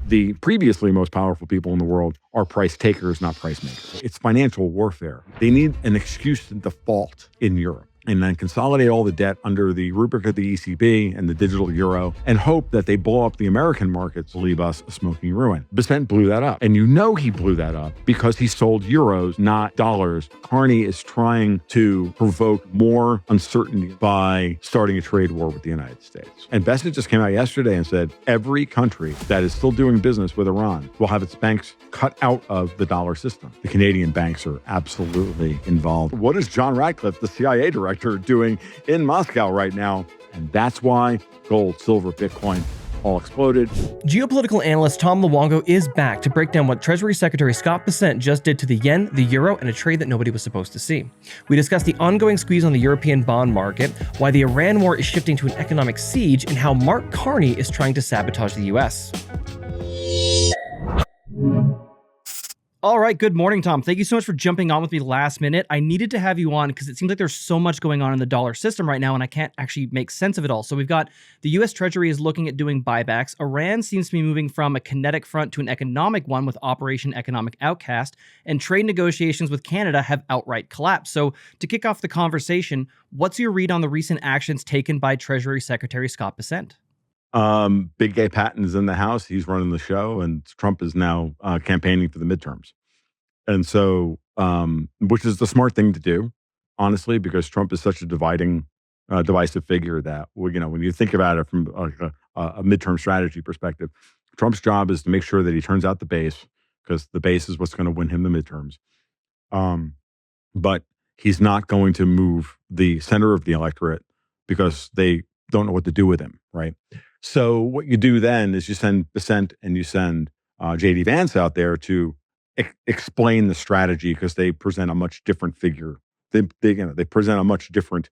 the previously most powerful people in the world are price takers, not price makers. It's financial warfare. They need an excuse to default in Europe and then consolidate all the debt under the rubric of the ECB and the digital euro and hope that they blow up the American markets to leave us a smoking ruin. Bessent blew that up. And you know he blew that up because he sold euros, not dollars. Carney is trying to provoke more uncertainty by starting a trade war with the United States. And Bessent just came out yesterday and said every country that is still doing business with Iran will have its banks cut out of the dollar system. The Canadian banks are absolutely involved. What is John Ratcliffe, the CIA director, doing in Moscow right now? And that's why gold, silver, Bitcoin all exploded. Geopolitical analyst Tom Luongo is back to break down what Treasury Secretary Scott Bessent just did to the yen, the euro, and a trade that nobody was supposed to see. We discuss the ongoing squeeze on the European bond market, why the Iran war is shifting to an economic siege, and how Mark Carney is trying to sabotage the US. All right, good morning, Tom. Thank you so much for jumping on with me last minute. I needed to have you on because it seems like there's so much going on in the dollar system right now, and I can't actually make sense of it all. So we've got the US Treasury is looking at doing buybacks. Iran seems to be moving from a kinetic front to an economic one with Operation Economic Outcast, and trade negotiations with Canada have outright collapsed. So to kick off the conversation, what's your read on the recent actions taken by Treasury Secretary Scott Bessent? Big Gay Patton is in the house. He's running the show, and Trump is now campaigning for the midterms. And so, which is the smart thing to do, honestly, because Trump is such a divisive figure that, when you think about it from a midterm strategy perspective, Trump's job is to make sure that he turns out the base, because the base is what's going to win him the midterms. But he's not going to move the center of the electorate because they don't know what to do with him, right? So what you do then is you send Bessent and you send J.D. Vance out there to explain the strategy, because they present a much different figure. They present a much different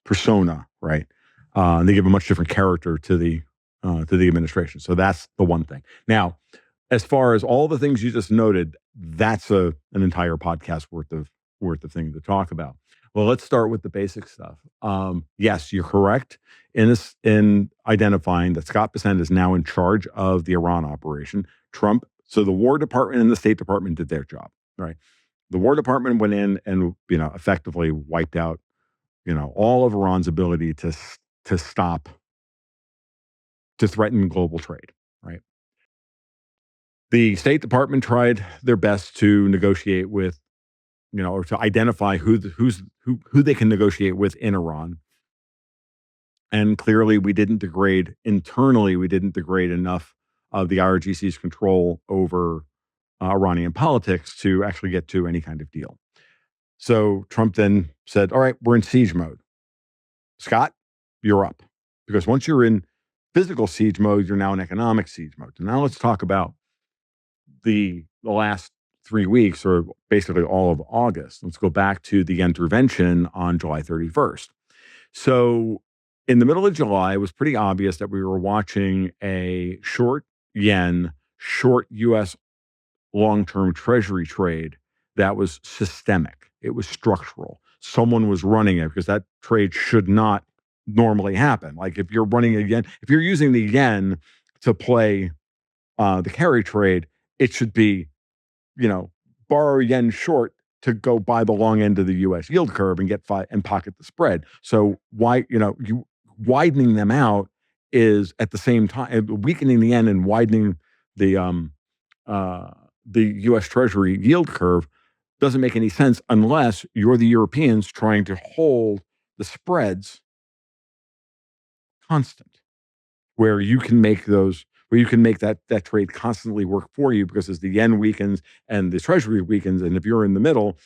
persona, right? And they give a much different character to the administration. So that's the one thing. Now, as far as all the things you just noted, that's an entire podcast worth of things to talk about. Well, let's start with the basic stuff. Yes, you're correct in identifying that Scott Bessent is now in charge of the Iran operation. So the War Department and the State Department did their job, right? The War Department went in and effectively wiped out all of Iran's ability to threaten global trade, right? The State Department tried their best to negotiate with, or to identify who they can negotiate with in Iran. And clearly we didn't degrade enough of the IRGC's control over Iranian politics to actually get to any kind of deal. So Trump then said, all right, we're in siege mode. Scott, you're up. Because once you're in physical siege mode, you're now in economic siege mode. So now let's talk about the last 3 weeks, or basically all of August. Let's go back to the intervention on July 31st. So in the middle of July, it was pretty obvious that we were watching a short yen, short U.S. long-term treasury trade that was systemic. It was structural. Someone was running it, because that trade should not normally happen. Like if you're using the yen to play the carry trade, it should be, borrow yen short to go buy the long end of the U.S. yield curve and and pocket the spread. So you widening them out is at the same time weakening the yen and widening the U.S. Treasury yield curve doesn't make any sense unless you're the Europeans trying to hold the spreads constant, where you can make that trade constantly work for you, because as the yen weakens and the Treasury weakens, and if you're in the middle,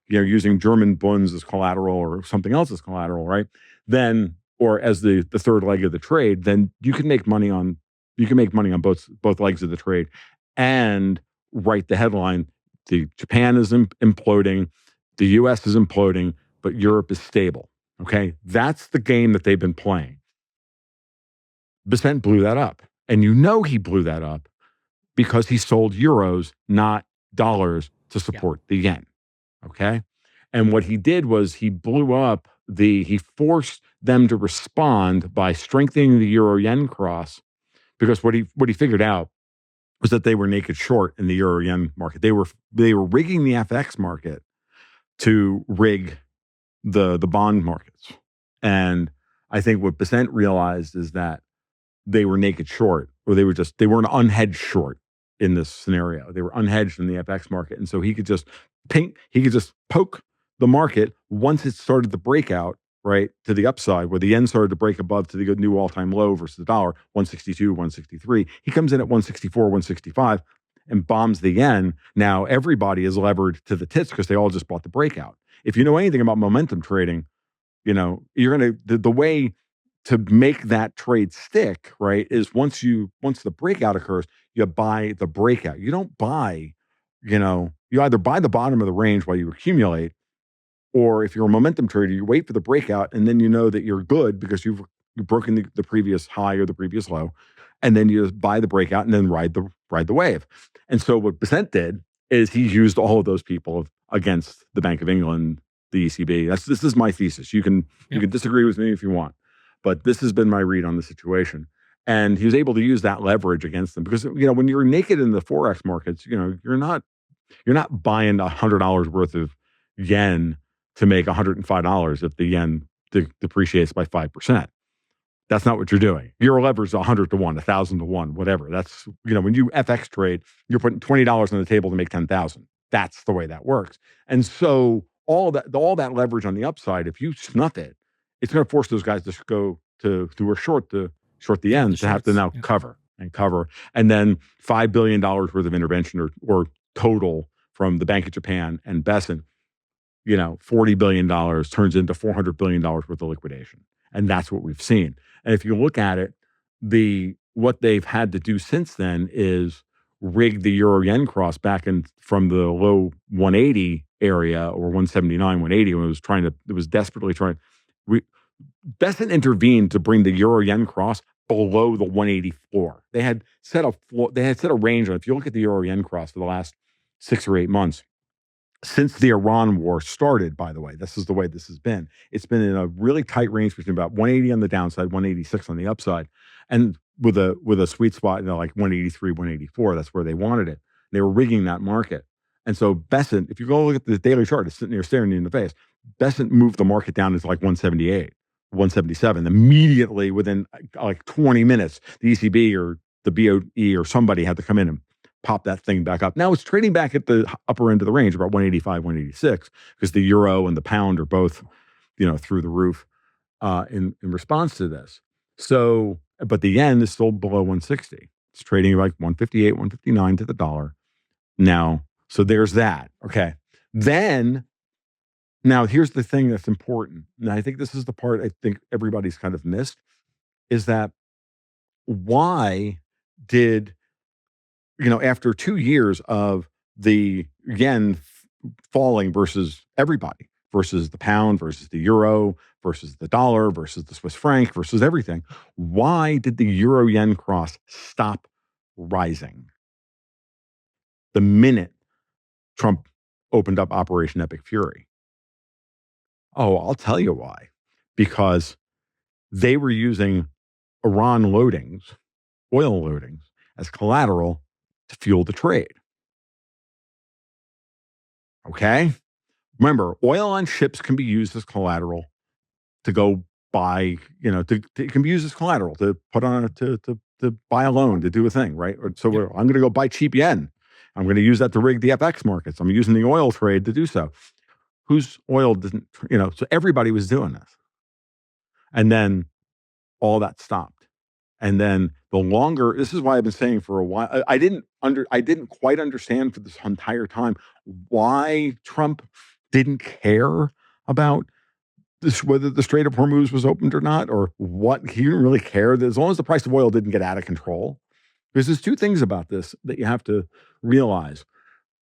using German Bunds as collateral or something else as collateral, right? Then, or as the third leg of the trade, then you can make money on both legs of the trade, and write the headline: Japan is imploding, the U.S. is imploding, but Europe is stable. Okay, that's the game that they've been playing. Bessent blew that up, and he blew that up because he sold euros, not dollars, to support the yen. Okay, and what he did was he forced them to respond by strengthening the euro yen cross because what he figured out was that they were naked short in the euro yen market. They were rigging the FX market to rig the bond markets. And I think what Bessent realized is that they were naked short, or they weren't unhedged short in this scenario. They were unhedged in the FX market. And so he could just poke the market once it started the breakout, right, to the upside, where the yen started to break above to the good new all-time low versus the dollar, 162, 163. He comes in at 164, 165 and bombs the yen. Now everybody is levered to the tits because they all just bought the breakout. If you know anything about momentum trading, you're going to, the way to make that trade stick, right, is once the breakout occurs, you buy the breakout. You don't buy, you either buy the bottom of the range while you accumulate, or if you're a momentum trader, you wait for the breakout, and then you know that you're good because you've broken the previous high or the previous low, and then you just buy the breakout and then ride the wave. And so what Bessent did is he used all of those people against the Bank of England, the ECB. This is my thesis. You can disagree with me if you want, but this has been my read on the situation. And he was able to use that leverage against them because when you're naked in the forex markets, you're not buying $100 worth of yen to make $105 if the yen depreciates by 5%. That's not what you're doing. Your leverage is 100 to 1, 1,000 to 1, whatever. That's, when you FX trade, you're putting $20 on the table to make 10,000. That's the way that works. And so all that leverage on the upside, if you snuff it, it's going to force those guys to go to a short the yen to have to now cover. And then $5 billion worth of intervention or total from the Bank of Japan and Bessent, $40 billion turns into $400 billion worth of liquidation. And that's what we've seen. And if you look at it, what they've had to do since then is rig the euro yen cross back from the low 180 area, or 179, 180, when it was desperately trying. Bessent intervened to bring the euro yen cross below the 180 floor. They had set a range on. If you look at the euro yen cross for the last 6 or 8 months, since the Iran war started, by the way, this is the way this has been. It's been in a really tight range between about 180 on the downside, 186 on the upside, and with a sweet spot, like 183, 184. That's where they wanted it. They were rigging that market. And so Bessent, if you go look at the daily chart, it's sitting there staring you in the face. Bessent moved the market down to like 178, 177. Immediately within like 20 minutes, the ECB or the BOE or somebody had to come in and pop that thing back up. Now it's trading back at the upper end of the range, about 185, 186, because the euro and the pound are both, through the roof in response to this. So, but the yen is still below 160. It's trading like 158, 159 to the dollar now. So there's that. Okay. Then, now here's the thing that's important. And I think this is the part I think everybody's kind of missed, is that why did, after 2 years of the yen falling versus everybody, versus the pound, versus the euro, versus the dollar, versus the Swiss franc, versus everything, why did the euro yen cross stop rising the minute Trump opened up Operation Epic Fury? Oh, I'll tell you why. Because they were using Iran loadings, oil loadings, as collateral to fuel the trade. Okay? Remember, oil on ships can be used as collateral to go buy, it can be used as collateral to put on to buy a loan, to do a thing, right? So I'm going to go buy cheap yen. I'm going to use that to rig the FX markets. I'm using the oil trade to do so. Whose oil didn't, so everybody was doing this. And then all that stopped. And then this is why I've been saying for a while, I didn't quite understand for this entire time why Trump didn't care about this, whether the Strait of Hormuz was opened or not, or what. He didn't really care, as long as the price of oil didn't get out of control. Because there's 2 things about this that you have to realize.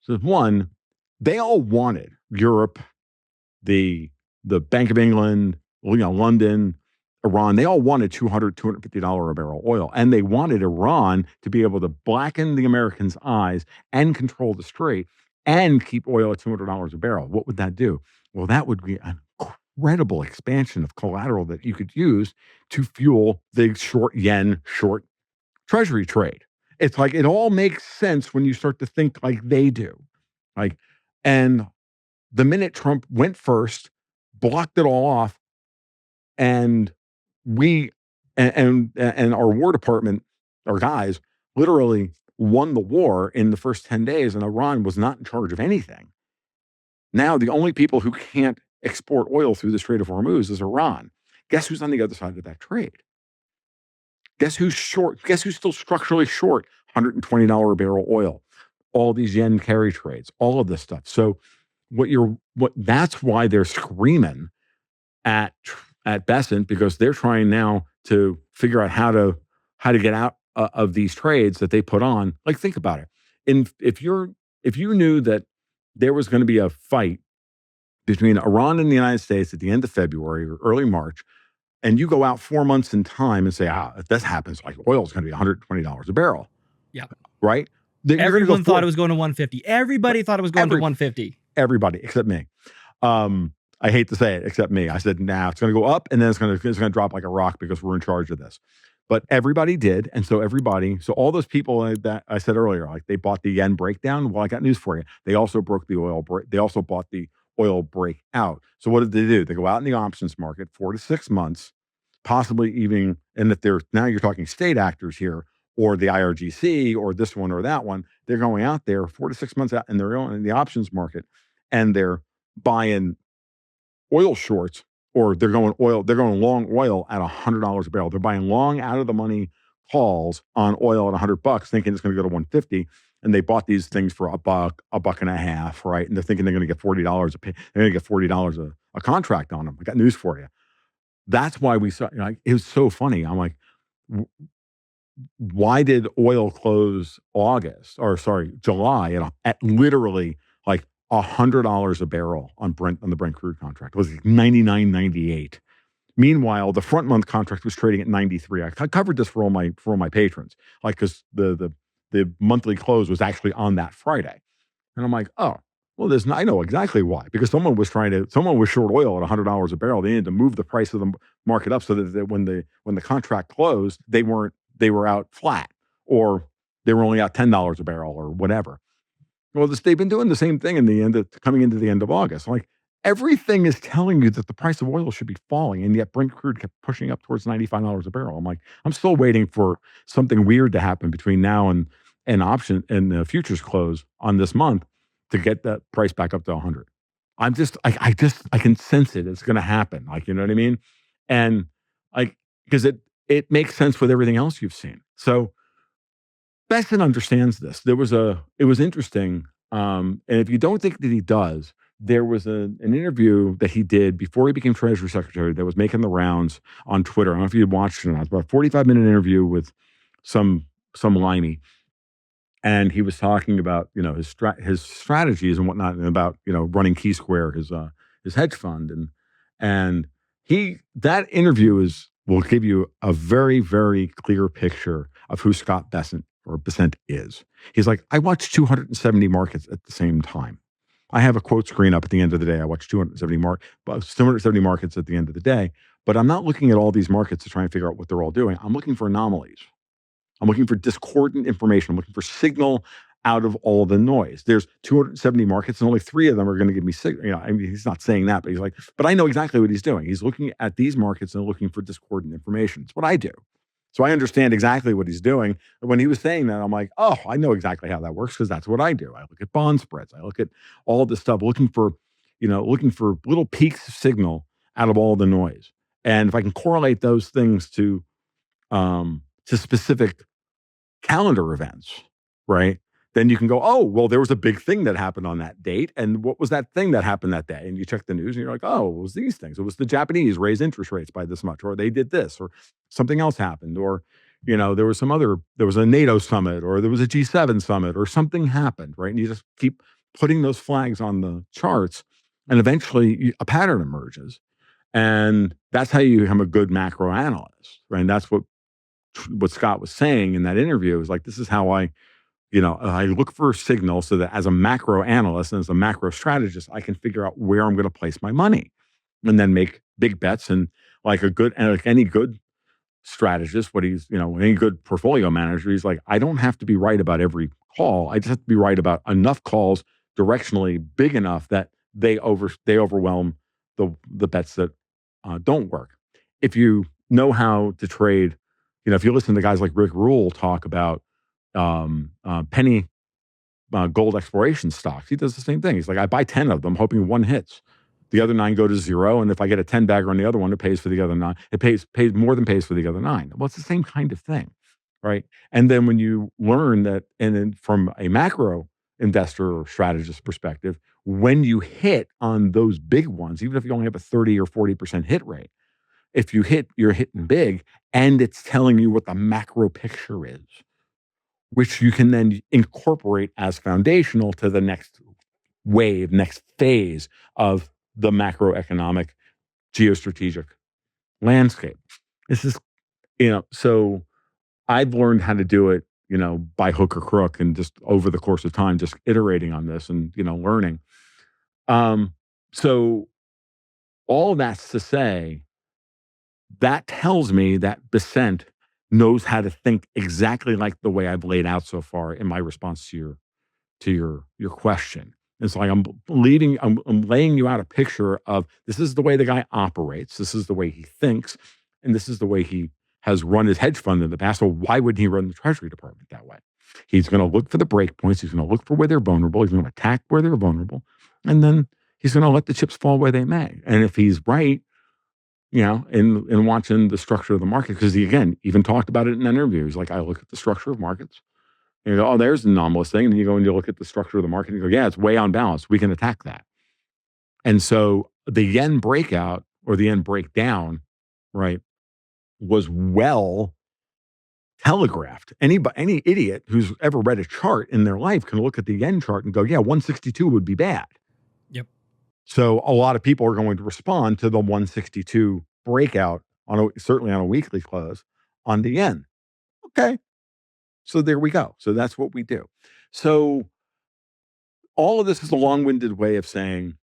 So one, they all wanted Europe, the Bank of England, London, Iran, they all wanted $200, $250 a barrel oil. And they wanted Iran to be able to blacken the Americans' eyes and control the strait and keep oil at $200 a barrel. What would that do? Well, that would be an incredible expansion of collateral that you could use to fuel the short yen, short Treasury trade. It's like it all makes sense when you start to think like they do. Like, and the minute Trump went first, blocked it all off, and we and our War Department, our guys, literally won the war in the first 10 days, and Iran was not in charge of anything. Now, the only people who can't export oil through the Strait of Hormuz is Iran. Guess who's on the other side of that trade? Guess who's short? Guess who's still structurally short $120 a barrel oil? All these yen carry trades, all of this stuff. So that's why they're screaming at Bessent, because they're trying now to figure out how to get out of these trades that they put on. Like, think about it. If you knew that there was going to be a fight between Iran and the United States at the end of February or early March, and you go out 4 months in time and say, if this happens, like, oil is going to be $120 a barrel. Yeah. Right? Everyone thought it was going to 150. Everybody thought it was going to 150. Everybody, except me. I hate to say it, except me. I said, nah, it's going to go up, and then it's going to drop like a rock because we're in charge of this. But everybody did. And so all those people that I said earlier, like, they bought the yen breakdown. Well, I got news for you. They also broke the oil. They also bought the oil breakout. So what did they do? They go out in the options market 4 to 6 months, possibly even, and if now you're talking state actors here, or the IRGC, or this one or that one, they're going out there 4 to 6 months out, and they're going in the options market, and they're buying oil shorts, or they're going long oil at $100 a barrel. They're buying long out of the money calls on oil at $100, thinking it's going to go to 150. And they bought these things for $1, $1.50, right? And they're thinking they're going to get $40 they're going to get $40 a contract on them. I got news for you. That's why we saw, it was so funny. I'm like, why did oil close July at literally like $100 a barrel on the Brent crude contract? It was like $99.98. Meanwhile, the front month contract was trading at 93. I covered this for all my patrons, like, because the monthly close was actually on that Friday, and I'm like, oh, well, I know exactly why, because someone was short oil at $100 a barrel. They needed to move the price of the market up so that when the contract closed, they were out flat, or they were only out $10 a barrel or whatever. Well, they've been doing the same thing coming into the end of August. Like, everything is telling you that the price of oil should be falling, and yet Brent crude kept pushing up towards $95 a barrel. I'm like, I'm still waiting for something weird to happen between now and option and the futures close on this month to get that price back up to 100. I can sense it. It's going to happen. Like, you know what I mean? And like, because it makes sense with everything else you've seen. So Bessent understands this. It was interesting. And if you don't think that he does, there was an interview that he did before he became Treasury Secretary that was making the rounds on Twitter. I don't know if you watched it or not. It's about a 45-minute interview with some limey. And he was talking about, his strategies and whatnot, and about, running Key Square, his hedge fund. And that interview will give you a very, very clear picture of who Scott Bessent is. He's like, I watch 270 markets at the same time. I have a quote screen up at the end of the day. I watch 270 markets at the end of the day, but I'm not looking at all these markets to try and figure out what they're all doing. I'm looking for anomalies. I'm looking for discordant information. I'm looking for signal out of all the noise. There's 270 markets, and only 3 of them are going to give me signal. I mean, he's not saying that, but he's like, but I know exactly what he's doing. He's looking at these markets and looking for discordant information. It's what I do. So I understand exactly what he's doing. And when he was saying that, I'm like, oh, I know exactly how that works, because that's what I do. I look at bond spreads. I look at all this stuff, looking for little peaks of signal out of all the noise. And if I can correlate those things to specific calendar events, right? Then you can go, oh, well, there was a big thing that happened on that date. And what was that thing that happened that day? And you check the news and you're like, oh, it was these things. It was the Japanese raised interest rates by this much, or they did this, or something else happened, or, there was a NATO summit, or there was a G7 summit, or something happened, right? And you just keep putting those flags on the charts, and eventually a pattern emerges. And that's how you become a good macro analyst, right? And that's what Scott was saying in that interview, is like, this is how I look for signals, so that as a macro analyst and as a macro strategist, I can figure out where I'm going to place my money, and then make big bets. And like any good strategist, what he's, any good portfolio manager, he's like, I don't have to be right about every call. I just have to be right about enough calls directionally big enough that they overwhelm the bets that don't work. If you know how to trade, if you listen to guys like Rick Rule talk about penny gold exploration stocks, he does the same thing. He's like, I buy 10 of them, hoping one hits. The other 9 go to zero, and if I get a 10 bagger on the other one, it pays for the other 9. It pays more than pays for the other 9. Well, it's the same kind of thing, right? And then when you learn that, and then from a macro investor or strategist perspective, when you hit on those big ones, even if you only have a 30 or 40% hit rate, if you hit, you're hitting big, and it's telling you what the macro picture is, which you can then incorporate as foundational to the next wave, next phase of the macroeconomic geostrategic landscape. This is, so I've learned how to do it, by hook or crook, and just over the course of time, just iterating on this and, learning. So all that's to say, that tells me that Bessent knows how to think exactly like the way I've laid out so far in my response to your question. It's like I'm laying you out a picture of, this is the way the guy operates, this is the way he thinks, and this is the way he has run his hedge fund in the past. So why wouldn't he run the Treasury Department that way? He's going to look for the break points. He's going to look for where they're vulnerable. He's going to attack where they're vulnerable, and then he's going to let the chips fall where they may. And if he's right, in watching the structure of the market, because he, again, even talked about it in an interview. He's like, I look at the structure of markets, and you go, oh, there's an anomalous thing. And then you go and you look at the structure of the market and you go, yeah, it's way on balance. We can attack that. And so the yen breakout, or the yen breakdown, right, was well telegraphed. Any idiot who's ever read a chart in their life can look at the yen chart and go, yeah, 162 would be bad. Yep. So a lot of people are going to respond to the 162 breakout certainly on a weekly close on the yen. Okay. So there we go. So that's what we do. So all of this is a long-winded way of saying,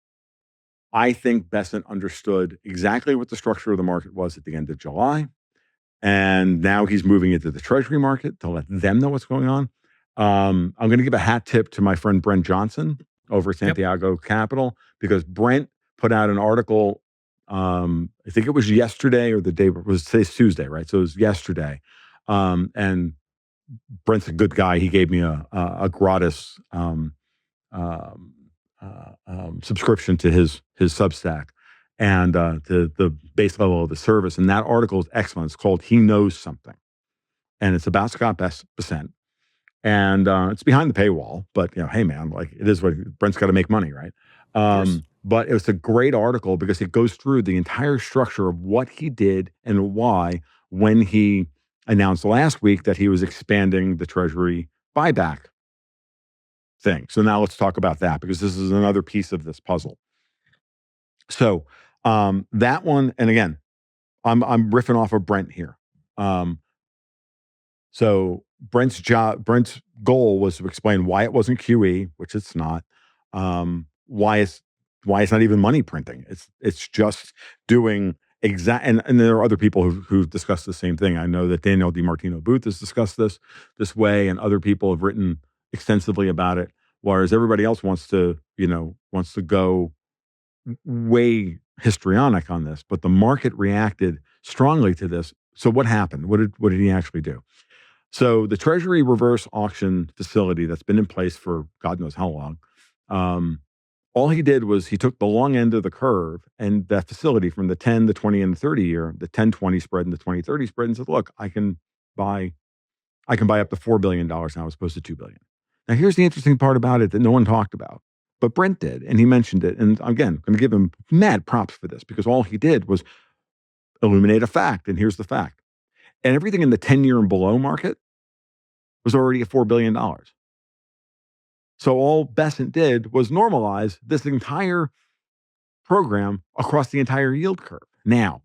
I think Bessent understood exactly what the structure of the market was at the end of July. And now he's moving into the Treasury market to let them know what's going on. I'm going to give a hat tip to my friend Brent Johnson over at Santiago Capital, because Brent put out an article, I think it was yesterday or the day, today's Tuesday, right? So it was yesterday. And Brent's a good guy. He gave me a gratis subscription to his Substack and to the base level of the service. And that article is excellent. It's called "He Knows Something," and it's about Scott Bessent. And it's behind the paywall, but hey man, like, it is what Brent's got to make money, right? But it was a great article because it goes through the entire structure of what he did and why when he announced last week that he was expanding the Treasury buyback thing. So now let's talk about that, because this is another piece of this puzzle. So that one, and again, I'm riffing off of Brent here. So Brent's goal was to explain why it wasn't QE, which it's not. Why it's not even money printing. It's just doing and there are other people who've discussed the same thing. I know that Daniel DiMartino Booth has discussed this way, and other people have written extensively about it. Whereas everybody else wants to go way histrionic on this, but the market reacted strongly to this. So what happened? What did he actually do? So the Treasury reverse auction facility that's been in place for God knows how long, all he did was he took the long end of the curve and that facility from the 10, the 20, and the 30 year, the 10-20 spread and the 20-30 spread, and said, look, I can buy up to $4 billion now as opposed to $2 billion. Now, here's the interesting part about it that no one talked about, but Brent did, and he mentioned it. And again, I'm going to give him mad props for this, because all he did was illuminate a fact. And here's the fact. And everything in the 10-year and below market was already at $4 billion. So all Bessent did was normalize this entire program across the entire yield curve. Now,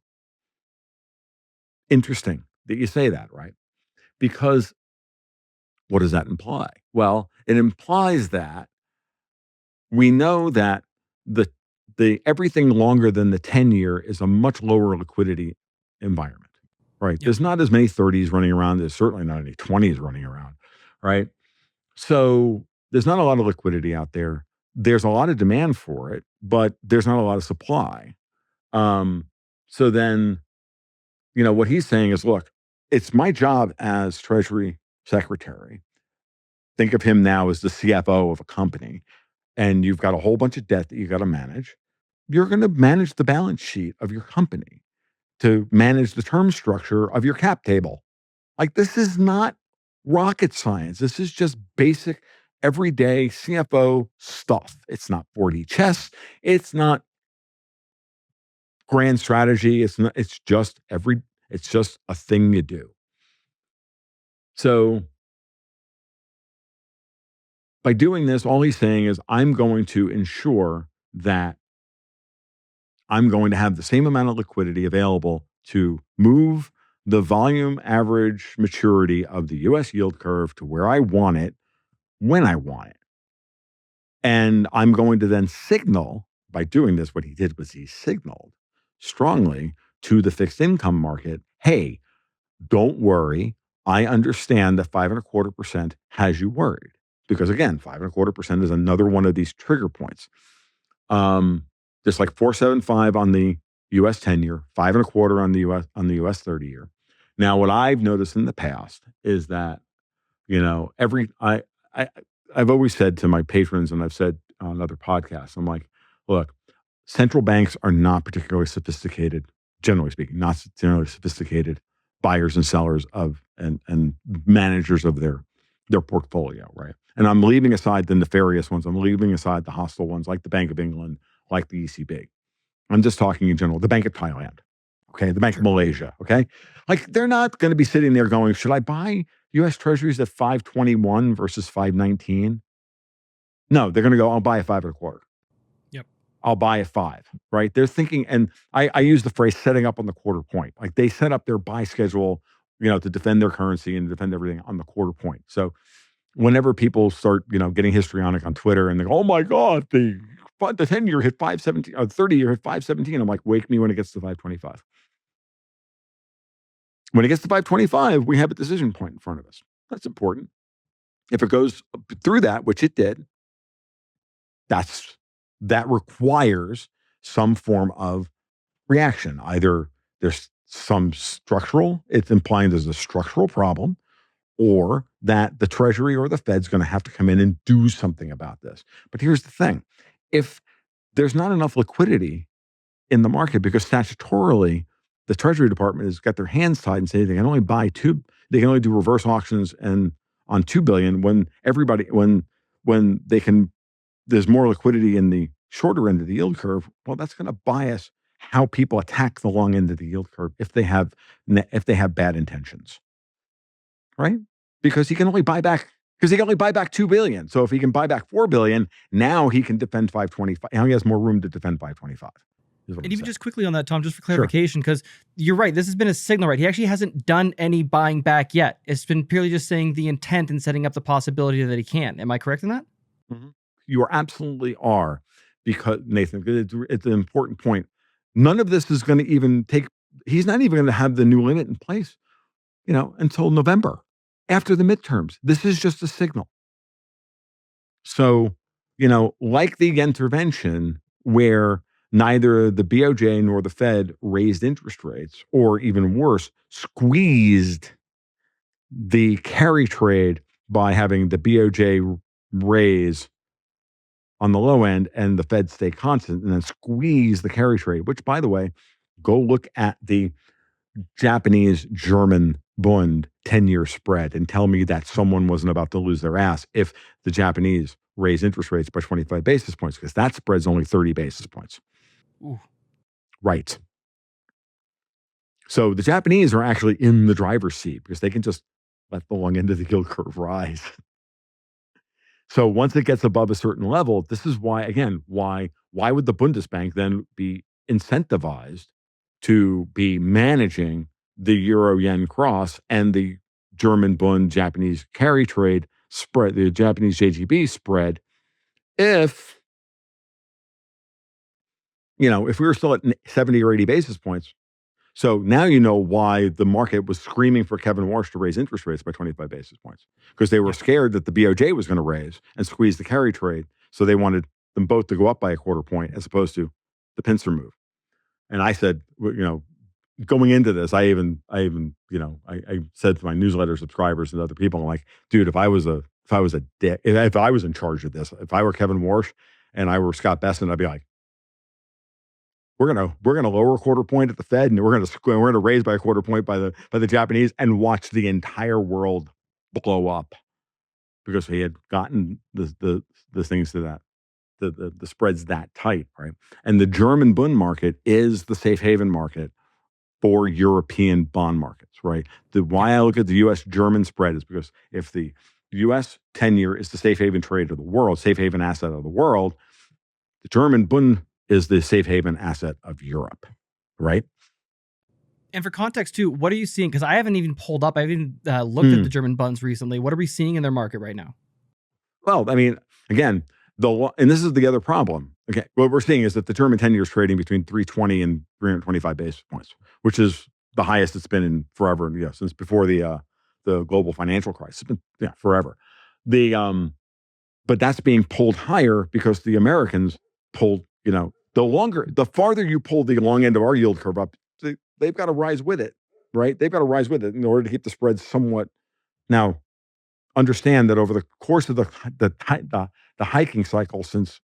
interesting that you say that, right? Because what does that imply? Well, it implies that we know that the everything longer than the 10-year is a much lower liquidity environment. right? Yep. There's not as many 30s running around. There's certainly not any 20s running around, right? So there's not a lot of liquidity out there. There's a lot of demand for it, but there's not a lot of supply. So then, what he's saying is, look, it's my job as Treasury Secretary. Think of him now as the CFO of a company, and you've got a whole bunch of debt that you got to manage. You're going to manage the balance sheet of your company to manage the term structure of your cap table. Like, this is not rocket science. This is just basic, everyday CFO stuff. It's not 4D chess. It's not grand strategy. It's not. It's just a thing you do. So by doing this, all he's saying is, I'm going to ensure that I'm going to have the same amount of liquidity available to move the volume average maturity of the US yield curve to where I want it, when I want it. And I'm going to then signal, by doing this, what he did was he signaled strongly to the fixed income market, hey, don't worry. I understand that 5.25% has you worried. Because again, 5.25% is another one of these trigger points. Just like 4.75 on the US 10-year, 5.25 on the US 30-year. Now, what I've noticed in the past is that, I've always said to my patrons, and I've said on other podcasts, I'm like, look, central banks are not particularly sophisticated, generally speaking, not generally sophisticated buyers and sellers of and managers of their portfolio, right? And I'm leaving aside the nefarious ones. I'm leaving aside the hostile ones like the Bank of England, like the ECB. I'm just talking in general, the Bank of Thailand, okay, the Bank of Malaysia, okay? Like, they're not going to be sitting there going, should I buy US Treasuries at 521 versus 519? No, they're going to go, I'll buy a 5.25. Yep. I'll buy a 5, right? They're thinking, and I use the phrase setting up on the quarter point. Like, they set up their buy schedule, to defend their currency and defend everything on the quarter point. So whenever people start, getting histrionic on Twitter and they go, oh my God, the 10-year hit 517, or 30-year hit 517. I'm like, wake me when it gets to 525. When it gets to 525, we have a decision point in front of us. That's important. If it goes through that, which it did, that requires some form of reaction. Either there's some structural, it's implying there's a structural problem, or that the Treasury or the Fed's going to have to come in and do something about this. But here's the thing. If there's not enough liquidity in the market, because statutorily the Treasury Department has got their hands tied and say they can only they can only do reverse auctions and on $2 billion when they can, there's more liquidity in the shorter end of the yield curve. Well, that's going to bias how people attack the long end of the yield curve if they have bad intentions, right? Because he can only buy back 2 billion. So if he can buy back 4 billion, now he can defend 525. Now he has more room to defend 525. And even just quickly on that, Tom, just for clarification, because you're right, this has been a signal, right? He actually hasn't done any buying back yet. It's been purely just saying the intent and setting up the possibility that he can. Am I correct in that? Mm-hmm. You absolutely are, because Nathan, it's an important point. None of this is going to even he's not even going to have the new limit in place, until November, after the midterms. This is just a signal. So, like the intervention where neither the BOJ nor the Fed raised interest rates, or even worse, squeezed the carry trade by having the BOJ raise on the low end and the Fed stay constant, and then squeeze the carry trade, which, by the way, go look at the Japanese German Bund 10-year spread and tell me that someone wasn't about to lose their ass if the Japanese raise interest rates by 25 basis points, because that spread's only 30 basis points. Ooh. Right. So the Japanese are actually in the driver's seat because they can just let the long end of the yield curve rise. So once it gets above a certain level, this is why, again, why would the Bundesbank then be incentivized to be managing the euro-yen cross and the German Bund Japanese carry trade spread, the Japanese JGB spread, if we were still at 70 or 80 basis points, So now you know why the market was screaming for Kevin Warsh to raise interest rates by 25 basis points, because they were scared that the BOJ was going to raise and squeeze the carry trade. So they wanted them both to go up by a quarter point as opposed to the pincer move. And I said, going into this, I said to my newsletter subscribers and other people, I'm like, dude, if I was in charge of this, if I were Kevin Warsh and I were Scott Bessent, I'd be like, we're gonna lower a quarter point at the Fed, and we're gonna raise by a quarter point by the Japanese, and watch the entire world blow up, because he had gotten the things to that, the spreads that tight, right? And the German Bund market is the safe haven market for European bond markets, right? Why I look at the U.S. German spread is because if the U.S. 10-year is the safe haven trade of the world, safe haven asset of the world, the German Bund is the safe haven asset of Europe, right? And for context too, what are you seeing? Because I haven't even pulled up, I haven't looked at the German bunds recently. What are we seeing in their market right now? Well, I mean, again, and this is the other problem. Okay, what we're seeing is that the German 10-year is trading between 320 and 325 basis points, which is the highest it's been in forever, since before the global financial crisis. It's been forever. But that's being pulled higher because the Americans pulled, the farther you pull the long end of our yield curve up, they've got to rise with it, right? They've got to rise with it in order to keep the spreads somewhat. Now, understand that over the course of the hiking cycle since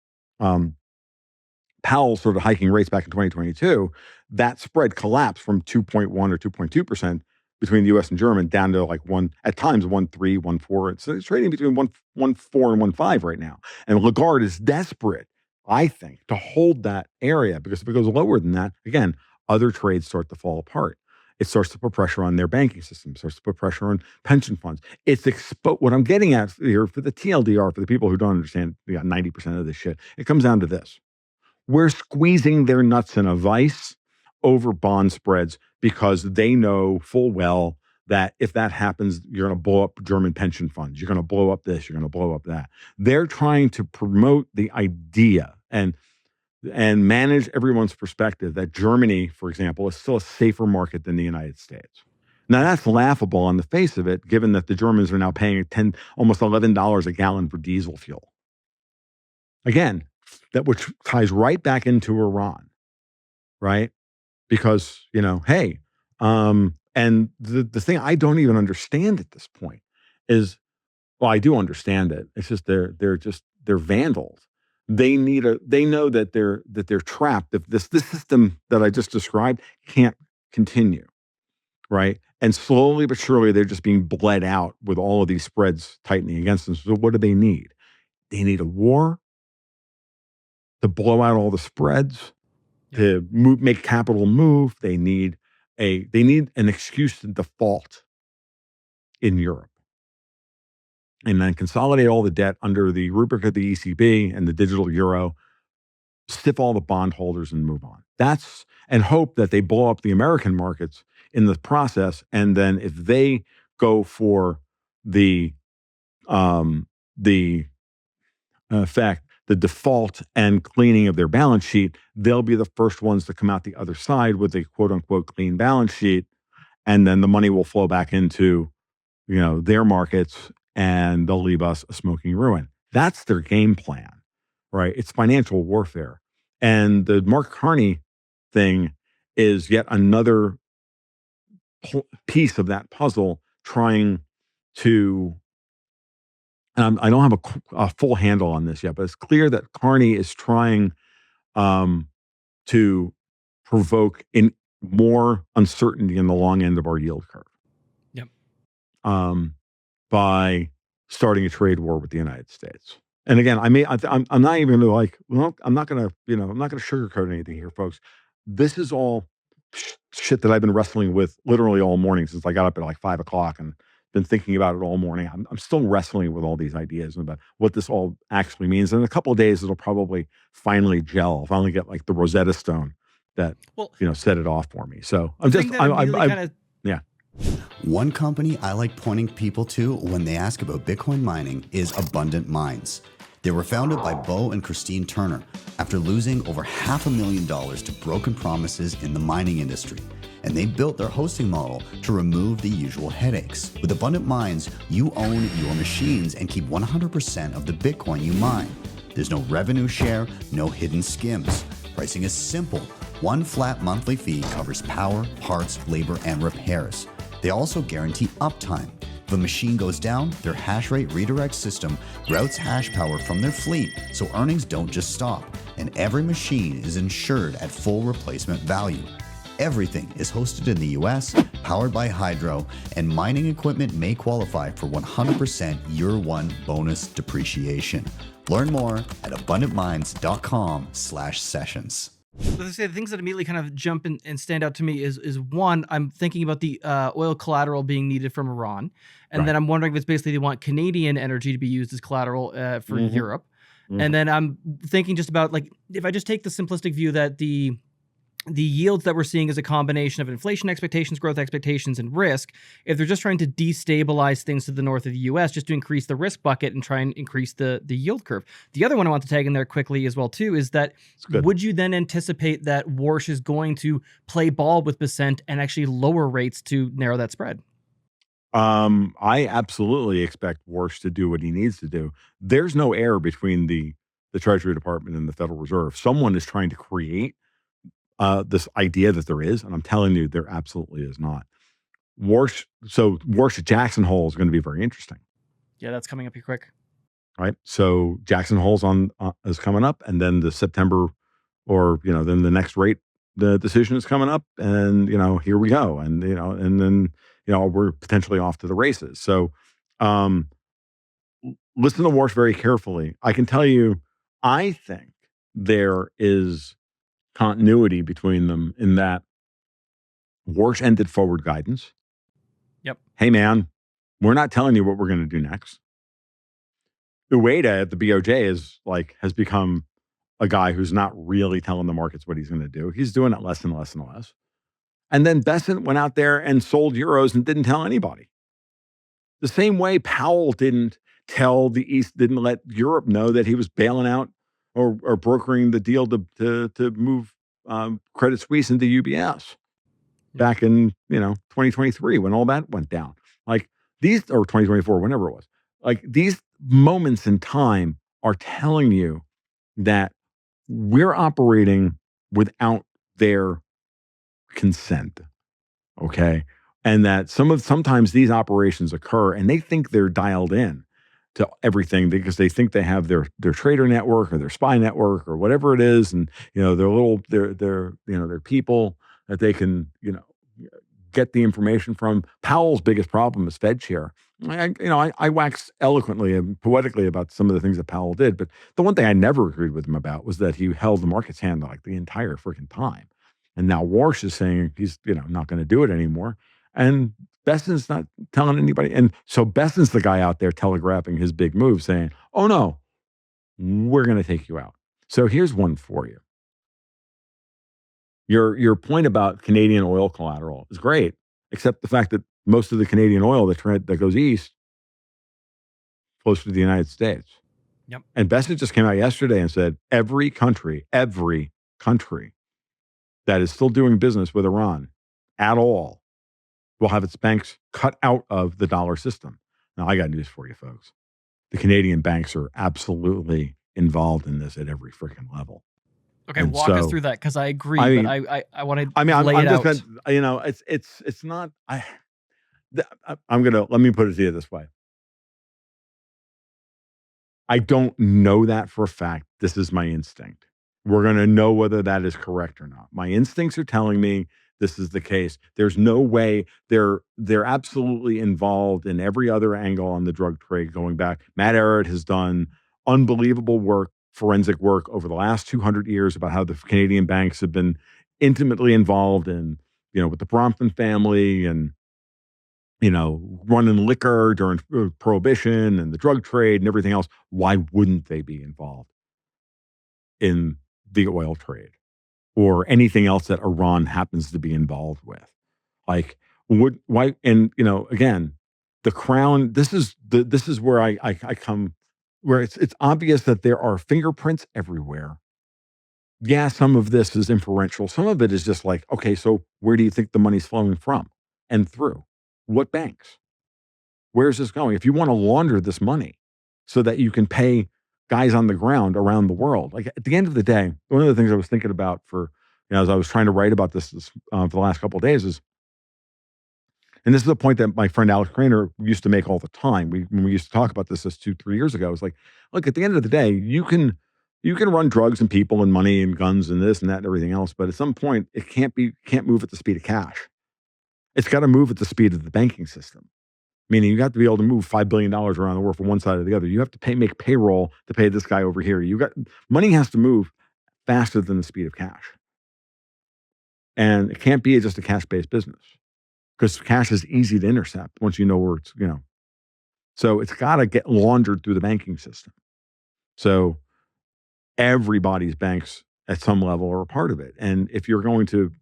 Powell started hiking rates back in 2022, that spread collapsed from 2.1 or 2.2% between the U.S. and German down to like at times 1.3, 1.4. It's trading between 1.4 and 1.5 right now. And Lagarde is desperate, I think, to hold that area, because if it goes lower than that, again, other trades start to fall apart. It starts to put pressure on their banking system, starts to put pressure on pension funds. What I'm getting at here for the TLDR, for the people who don't understand 90% of this shit, it comes down to this. We're squeezing their nuts in a vice over bond spreads because they know full well that if that happens, you're going to blow up German pension funds. You're going to blow up this. You're going to blow up that. They're trying to promote the idea and manage everyone's perspective that Germany, for example, is still a safer market than the United States. Now, that's laughable on the face of it, given that the Germans are now paying almost $11 a gallon for diesel fuel. Again, which ties right back into Iran, right? Because, hey, and the thing I don't even understand at this point is, well, I do understand it. It's just they're vandals. They know that they're trapped if this system that I just described can't continue, right? And slowly but surely they're just being bled out with all of these spreads tightening against them. So what do they need? They need a war to blow out all the spreads, to make capital move. They need an excuse to default in Europe, and then consolidate all the debt under the rubric of the ECB and the digital euro, stiff all the bondholders and move on. And hope that they blow up the American markets in the process. And then if they go for the default and cleaning of their balance sheet, they'll be the first ones to come out the other side with a quote unquote clean balance sheet. And then the money will flow back into, their markets, and they'll leave us a smoking ruin. That's their game plan, right? It's financial warfare. And the Mark Carney thing is yet another piece of that puzzle, trying to, and I don't have a full handle on this yet, but it's clear that Carney is trying to provoke in more uncertainty in the long end of our yield curve. Yep. By starting a trade war with the United States. And again, I'm not even I'm not going to sugarcoat anything here, folks. This is all shit that I've been wrestling with literally all morning since I got up at like 5 o'clock and been thinking about it all morning. I'm still wrestling with all these ideas about what this all actually means. In a couple of days, it'll probably finally gel. I'll finally get like the Rosetta Stone that, set it off for me. So yeah. One company I like pointing people to when they ask about Bitcoin mining is Abundant Mines. They were founded by Bo and Christine Turner after losing over $500,000 to broken promises in the mining industry. and they built their hosting model to remove the usual headaches. With Abundant Minds, you own your machines and keep 100% of the Bitcoin you mine. There's no revenue share, no hidden skims. Pricing is simple. One flat monthly fee covers power, parts, labor, and repairs. They also guarantee uptime. If a machine goes down, their hash rate redirect system routes hash power from their fleet so earnings don't just stop, and every machine is insured at full replacement value. Everything is hosted in the US, powered by Hydro, and mining equipment may qualify for 100% year one bonus depreciation. Learn more at abundantminds.com/sessions. As I say, the things that immediately kind of jump in and stand out to me is one, I'm thinking about the oil collateral being needed from Iran. And then I'm wondering if it's basically they want Canadian energy to be used as collateral for Europe. And then I'm thinking just about, like, if I just take the simplistic view that the yields that we're seeing is a combination of inflation expectations, growth expectations, and risk. If they're just trying to destabilize things to the north of the US just to increase the risk bucket and try and increase the yield curve. The other one I want to tag in there quickly as well too is that would you then anticipate that Warsh is going to play ball with Bessent and actually lower rates to narrow that spread? I absolutely expect Warsh to do what he needs to do. There's no air between the Treasury Department and the Federal Reserve. Someone is trying to create this idea that there is, and I'm telling you, there absolutely is not. Warsh at Jackson Hole is going to be very interesting. Yeah, that's coming up here quick. Right. So Jackson Hole's is coming up, and then the September, or then the next rate, the decision is coming up, and here we go, and and then we're potentially off to the races. So listen to Warsh very carefully. I can tell you, I think there is continuity between them in that Warsh ended forward guidance. Yep. Hey, man, we're not telling you what we're going to do next. Ueda at the BOJ has become a guy who's not really telling the markets what he's going to do. He's doing it less and less and less. And then Bessent went out there and sold euros and didn't tell anybody. The same way Powell didn't tell the East, didn't let Europe know that he was bailing out or brokering the deal to move Credit Suisse into UBS back in 2023 when all that went down. Like these, or 2024, whenever it was. Like these moments in time are telling you that we're operating without their consent. Okay. And that sometimes these operations occur and they think they're dialed in to everything because they think they have their trader network or their spy network or whatever it is. And, they're people that they can, get the information from. Powell's biggest problem is Fed chair. I wax eloquently and poetically about some of the things that Powell did, but the one thing I never agreed with him about was that he held the market's hand like the entire freaking time. And now Warsh is saying he's, not going to do it anymore. And Bessent's not telling anybody. And so Bessent's the guy out there telegraphing his big move saying, oh no, we're going to take you out. So here's one for you. Your point about Canadian oil collateral is great, except the fact that most of the Canadian oil that goes east flows to the United States. Yep. And Bessent just came out yesterday and said every country that is still doing business with Iran at all will have its banks cut out of the dollar system. Now, I got news for you, folks. The Canadian banks are absolutely involved in this at every freaking level. Okay, walk us through that because I agree, but I want to lay it out. It's not. Let me put it to you this way. I don't know that for a fact. This is my instinct. We're going to know whether that is correct or not. My instincts are telling me this is the case. There's no way they're absolutely involved in every other angle on the drug trade going back. Matt Arrett has done unbelievable work, forensic work over the last 200 years about how the Canadian banks have been intimately involved in, with the Bronfman family and, running liquor during Prohibition and the drug trade and everything else. Why wouldn't they be involved in the oil trade or anything else that Iran happens to be involved with? Like, why? And again, the Crown. This is where I come, where it's obvious that there are fingerprints everywhere. yeah, some of this is inferential. Some of it is just like, okay, so where do you think the money's flowing from and through? What banks? Where's this going? If you want to launder this money so that you can pay guys on the ground around the world, like at the end of the day, one of the things I was thinking about as I was trying to write about this for the last couple of days is, and this is a point that my friend Alex Craner used to make all the time. When we used to talk about this 2-3 years ago, it's like, look, at the end of the day, you can run drugs and people and money and guns and this and that and everything else, but at some point, it can't move at the speed of cash. It's got to move at the speed of the banking system. Meaning you have to be able to move $5 billion around the world from one side or the other. You have to make payroll to pay this guy over here. Money has to move faster than the speed of cash. And it can't be just a cash-based business because cash is easy to intercept once you know where it's. So it's got to get laundered through the banking system. So everybody's banks at some level are a part of it. And if you're going to,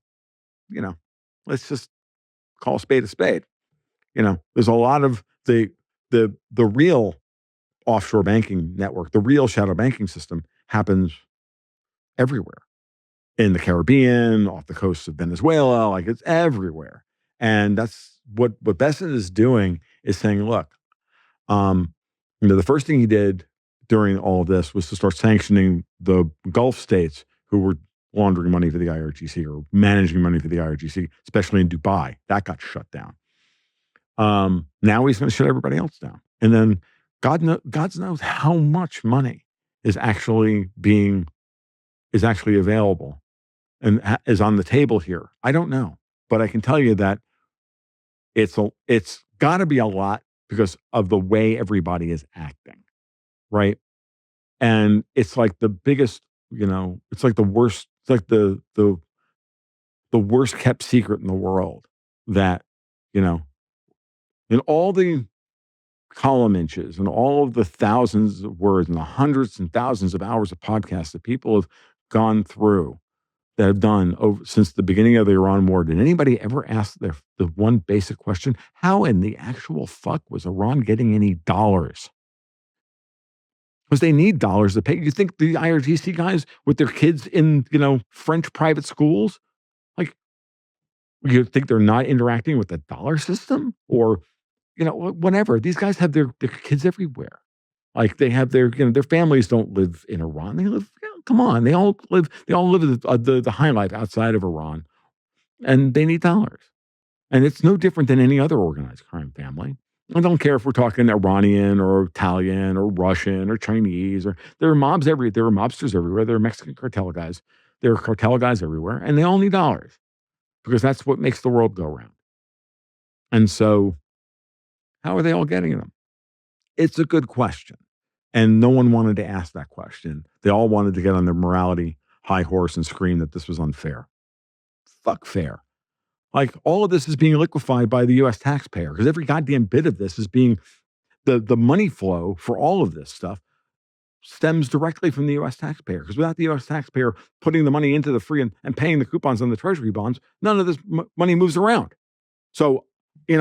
let's just call a spade a spade. There's a lot of the real offshore banking network, the real shadow banking system happens everywhere. In the Caribbean, off the coast of Venezuela, like it's everywhere. And that's what Bessent is doing is saying, look, the first thing he did during all of this was to start sanctioning the Gulf states who were laundering money for the IRGC or managing money for the IRGC, especially in Dubai. That got shut down. Now he's going to shut everybody else down. And then God knows how much money is actually available and is on the table here. I don't know, but I can tell you that it's got to be a lot because of the way everybody is acting, right? And it's like the biggest, it's like the worst, it's like the worst kept secret in the world that, in all the column inches and all of the thousands of words and the hundreds and thousands of hours of podcasts that people have gone through that have done since the beginning of the Iran war, did anybody ever ask the one basic question? How in the actual fuck was Iran getting any dollars? Because they need dollars to pay. You think the IRGC guys with their kids in, French private schools, like, you think they're not interacting with the dollar system or, whatever. These guys have their kids everywhere. Like they have their families don't live in Iran. They live, come on, they all live the high life outside of Iran, and they need dollars. And it's no different than any other organized crime family. I don't care if we're talking Iranian or Italian or Russian or Chinese or there are mobsters everywhere. There are Mexican cartel guys. There are cartel guys everywhere, and they all need dollars because that's what makes the world go round. And so, how are they all getting them? It's a good question. And no one wanted to ask that question. They all wanted to get on their morality high horse and scream that this was unfair. Fuck fair. Like all of this is being liquefied by the US taxpayer because every goddamn bit of this is being the money flow for all of this stuff stems directly from the US taxpayer. Because without the US taxpayer putting the money into the free and paying the coupons on the treasury bonds, none of this money moves around. So, and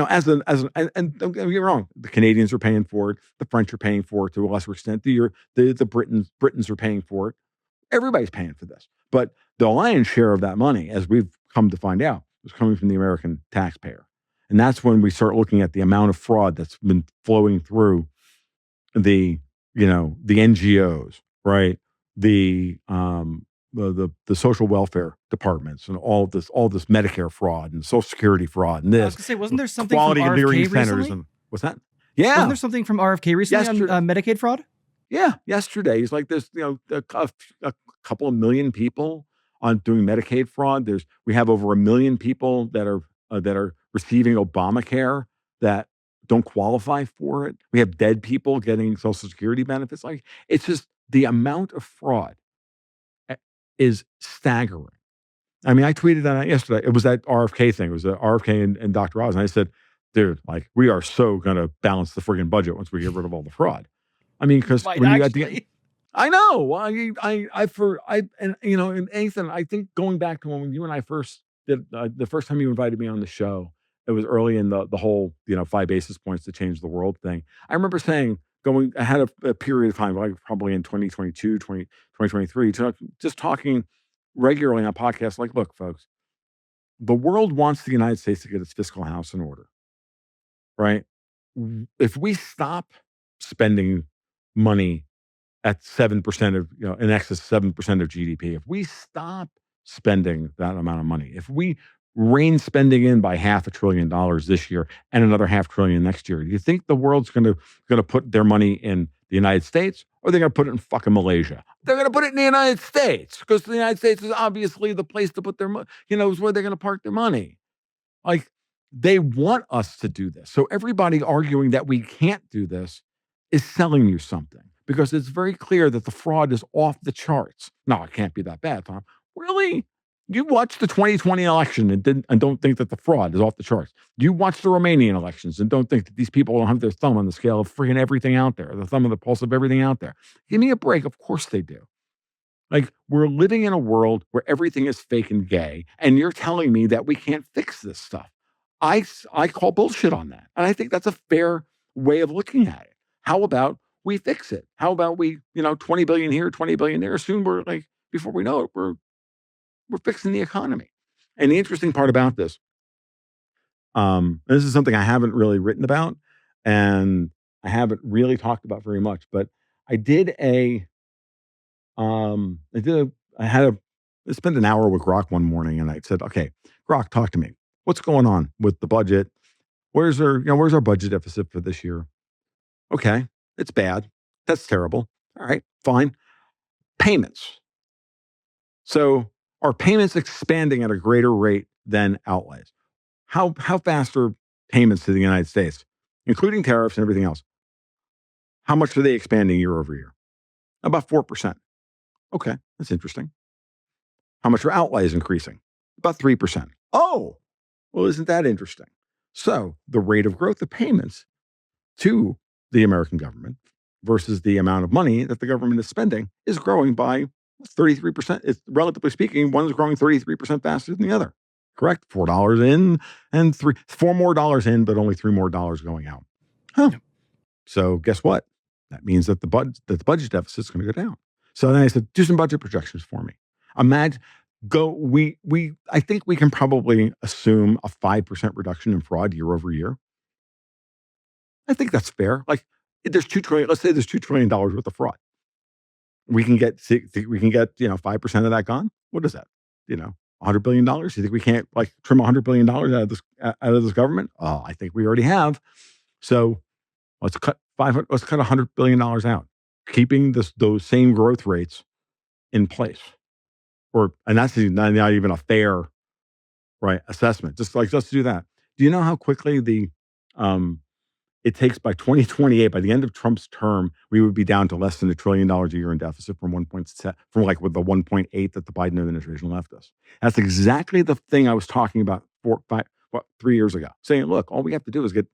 don't get me wrong, the Canadians are paying for it, the French are paying for it to a lesser extent, the Britons are paying for it. Everybody's paying for this. But the lion's share of that money, as we've come to find out, is coming from the American taxpayer. And that's when we start looking at the amount of fraud that's been flowing through the NGOs, right? The social welfare departments and all this Medicare fraud and Social Security fraud and this. I was gonna say, wasn't there something quality from RFK centers recently? and what's that? Yeah, wasn't there something from RFK recently on Medicaid fraud? Yeah, yesterday. It's like there's a couple of million people on doing Medicaid fraud. We have over 1 million people that are receiving Obamacare that don't qualify for it. We have dead people getting Social Security benefits. Like it's just the amount of fraud is staggering. I mean, I tweeted on it yesterday. It was that RFK thing. It was RFK and Dr. Oz. And I said, dude, like we are so going to balance the friggin' budget once we get rid of all the fraud. I mean, because when you got I know. And Nathan, I think going back to when you and I first did the first time you invited me on the show, it was early in the whole 5 basis points to change the world thing. I remember saying I had a period of time, like probably in 2022, 2023, just talking regularly on podcasts, like, look, folks, the world wants the United States to get its fiscal house in order, right? If we stop spending money at 7% of, in excess of 7% of GDP, if we stop spending that amount of money, if we rein spending in by $500 billion this year and another $500 billion next year, do you think the world's going to put their money in the United States, or they're going to put it in fucking Malaysia? They're going to put it in the United States, because the United States is obviously the place to put their money, is where they're going to park their money. Like, they want us to do this. So everybody arguing that we can't do this is selling you something, because it's very clear that the fraud is off the charts. No, it can't be that bad, Tom. Really? You watched the 2020 election and don't think that the fraud is off the charts. You watched the Romanian elections and don't think that these people don't have their thumb on the scale of freaking everything out there, the thumb on the pulse of everything out there. Give me a break. Of course they do. Like, we're living in a world where everything is fake and gay, and you're telling me that we can't fix this stuff. I call bullshit on that. And I think that's a fair way of looking at it. How about we fix it? How about we, 20 billion here, 20 billion there? Soon we're like, before we know it, we're fixing the economy. And the interesting part about this is something I haven't really written about, and I haven't really talked about very much, but I spent an hour with Grok one morning, and I said, okay, Grok, talk to me. What's going on with the budget? Where's our budget deficit for this year? Okay, it's bad. That's terrible. All right, fine. Payments. So are payments expanding at a greater rate than outlays? How fast are payments to the United States, including tariffs and everything else? How much are they expanding year over year? About 4%. Okay, that's interesting. How much are outlays increasing? About 3%. Oh, well, isn't that interesting? So the rate of growth of payments to the American government versus the amount of money that the government is spending is growing by 33%. It's, relatively speaking, one is growing 33% faster than the other. Correct? $4 in and $4 more in, but only $3 more going out. Huh. Yep. So guess what? That means that the budget deficit is going to go down. So then I said, do some budget projections for me. Imagine, I think we can probably assume a 5% reduction in fraud year over year. I think that's fair. Like, there's $2 trillion. Let's say there's $2 trillion worth of fraud. We can get 5% of that gone. What is that? $100 billion. You think we can't trim $100 billion out of this government? Oh, I think we already have. So let's cut $100 billion out, keeping those same growth rates in place. And that's not even a fair, right, assessment. Just do that. Do you know how quickly it takes by 2028, by the end of Trump's term, we would be down to less than $1 trillion a year in deficit from with the 1.8 that the Biden administration left us. That's exactly the thing I was talking about 3 years ago, saying, look, all we have to do is get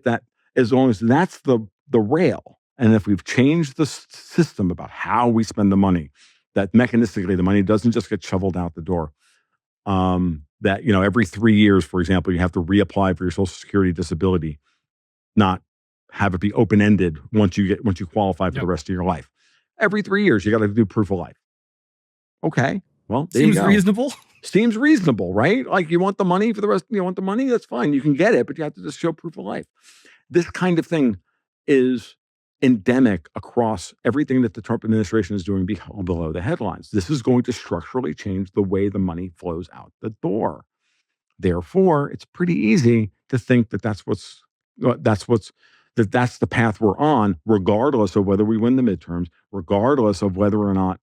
that, as long as that's the rail. And if we've changed the system about how we spend the money, that mechanistically the money doesn't just get shoveled out the door. That, every 3 years, for example, you have to reapply for your Social Security disability, not have it be open-ended once you qualify for the rest of your life. Every 3 years, you got to do proof of life. Okay, well, there Seems you go. reasonable. Seems reasonable, right? Like, you want the money for the rest, you want the money, that's fine. You can get it, but you have to just show proof of life. This kind of thing is endemic across everything that the Trump administration is doing below the headlines. This is going to structurally change the way the money flows out the door. Therefore, it's pretty easy to think that that's the path we're on, regardless of whether we win the midterms, regardless of whether or not,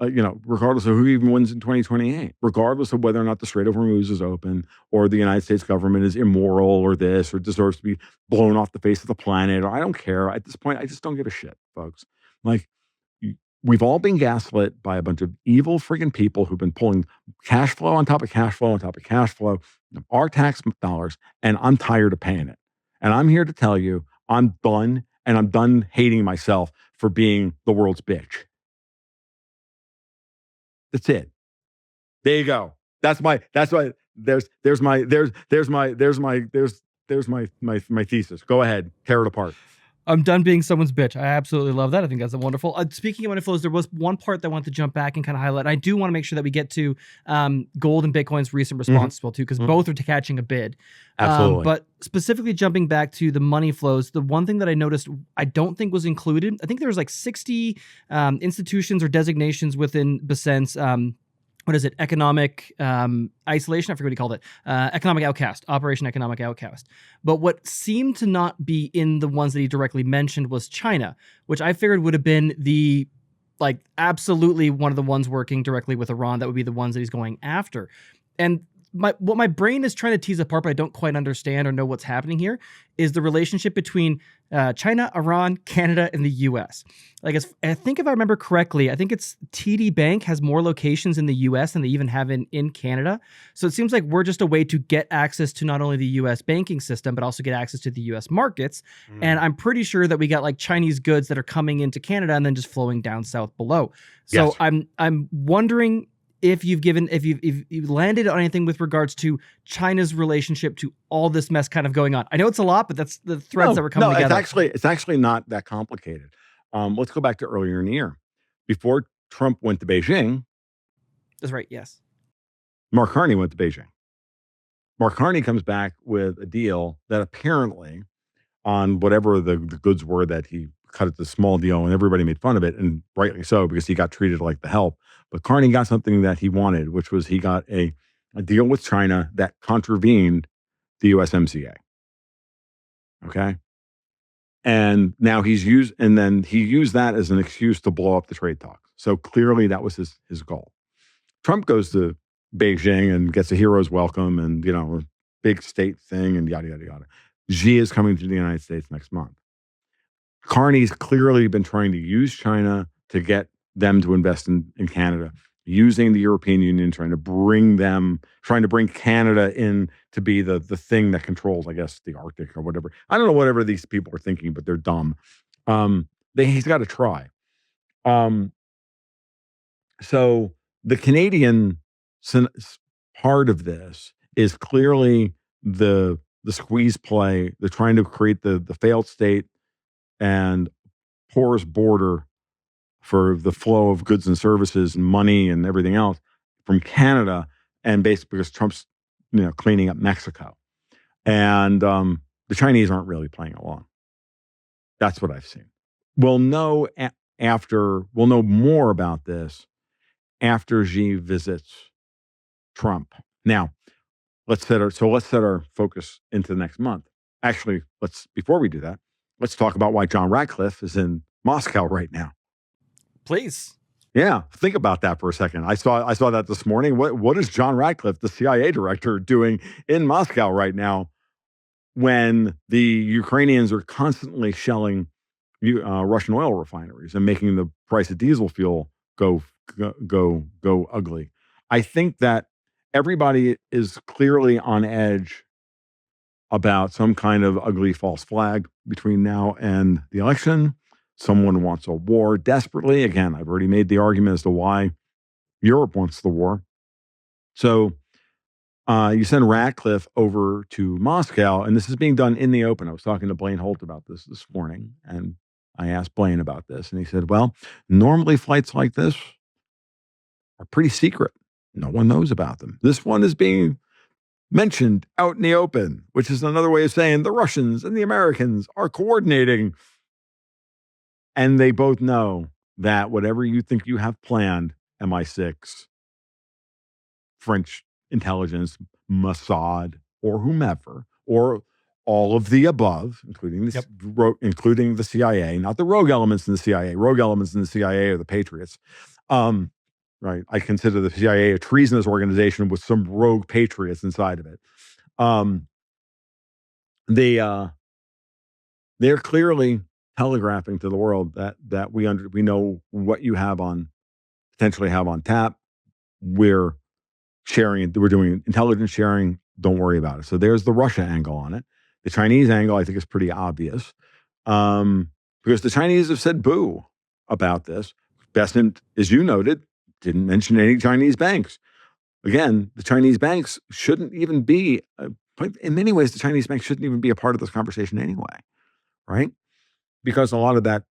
regardless of who even wins in 2028, regardless of whether or not the Strait of Hormuz is open, or the United States government is immoral, or this, or deserves to be blown off the face of the planet, or I don't care. At this point, I just don't give a shit, folks. Like, we've all been gaslit by a bunch of evil friggin' people who've been pulling cash flow on top of cash flow on top of cash flow of our tax dollars, and I'm tired of paying it. And I'm here to tell you, I'm done, and I'm done hating myself for being the world's bitch. That's it. There you go. That's my thesis. Go ahead, tear it apart. I'm done being someone's bitch. I absolutely love that. I think that's wonderful. Speaking of money flows, there was one part that I wanted to jump back and kind of highlight. I do want to make sure that we get to gold and Bitcoin's recent response as well too, because both are catching a bid. Absolutely. But specifically jumping back to the money flows, the one thing that I noticed I don't think was included. I think there was like 60 institutions or designations within Bessent's what is it? Economic isolation. I forget what he called it. Economic outcast, Operation Economic Outcast. But what seemed to not be in the ones that he directly mentioned was China, which I figured would have been the absolutely one of the ones working directly with Iran. That would be the ones that he's going after. And what my brain is trying to tease apart, but I don't quite understand or know what's happening here, is the relationship between China, Iran, Canada, and the U.S. I think if I remember correctly, I think it's TD Bank has more locations in the U.S. than they even have in Canada. So it seems like we're just a way to get access to not only the U.S. banking system, but also get access to the U.S. markets. And I'm pretty sure that we got Chinese goods that are coming into Canada and then just flowing down south below. So yes. I'm wondering if you've landed on anything with regards to China's relationship to all this mess kind of going on. I know it's a lot, but that's the threads that were coming together. It's actually not that complicated. Let's go back to earlier in the year. Before Trump went to Beijing. That's right, yes. Mark Carney went to Beijing. Mark Carney comes back with a deal that apparently on whatever the goods were that he cut it the small deal, and everybody made fun of it, and rightly so, because he got treated like the help. But Carney got something that he wanted, which was he got a deal with China that contravened the USMCA. Okay. And now he used that as an excuse to blow up the trade talks. So clearly that was his goal. Trump goes to Beijing and gets a hero's welcome and, a big state thing and yada, yada, yada. Xi is coming to the United States next month. Carney's clearly been trying to use China to get them to invest in Canada, using the European Union, trying to bring Canada in to be the thing that controls, I guess, the Arctic or whatever. I don't know whatever these people are thinking, but they're dumb. He's got to try. So the Canadian part of this is clearly the squeeze play. They're trying to create the failed state and porous border for the flow of goods and services and money and everything else from Canada, and basically because Trump's cleaning up Mexico, and the Chinese aren't really playing along. That's what I've seen. We'll know more about this after Xi visits Trump. Now, let's set our focus into the next month. Actually, before we do that, let's talk about why John Ratcliffe is in Moscow right now. Please. Yeah, think about that for a second. I saw that this morning. What is John Ratcliffe, the CIA director, doing in Moscow right now when the Ukrainians are constantly shelling Russian oil refineries and making the price of diesel fuel go ugly? I think that everybody is clearly on edge about some kind of ugly false flag between now and the election. Someone wants a war desperately. Again, I've already made the argument as to why Europe wants the war. So you send Ratcliffe over to Moscow, and this is being done in the open. I was talking to Blaine Holt about this morning, and I asked Blaine about this, and he said, well, normally flights like this are pretty secret. No one knows about them. This one is being mentioned out in the open, which is another way of saying the Russians and the Americans are coordinating. And they both know that whatever you think you have planned, MI6, French intelligence, Mossad, or whomever, or all of the above, including the CIA, not the rogue elements in the CIA. Rogue elements in the CIA are the Patriots. Right. I consider the CIA a treasonous organization with some rogue patriots inside of it. They're clearly telegraphing to the world that we know what you potentially have on tap. We're sharing. We're doing intelligence sharing. Don't worry about it. So there's the Russia angle on it. The Chinese angle, I think, is pretty obvious, because the Chinese have said boo about this. Bessent, as you noted, didn't mention any Chinese banks. Again, the Chinese banks shouldn't even be, in many ways, the Chinese banks shouldn't even be a part of this conversation anyway, right? because a lot of that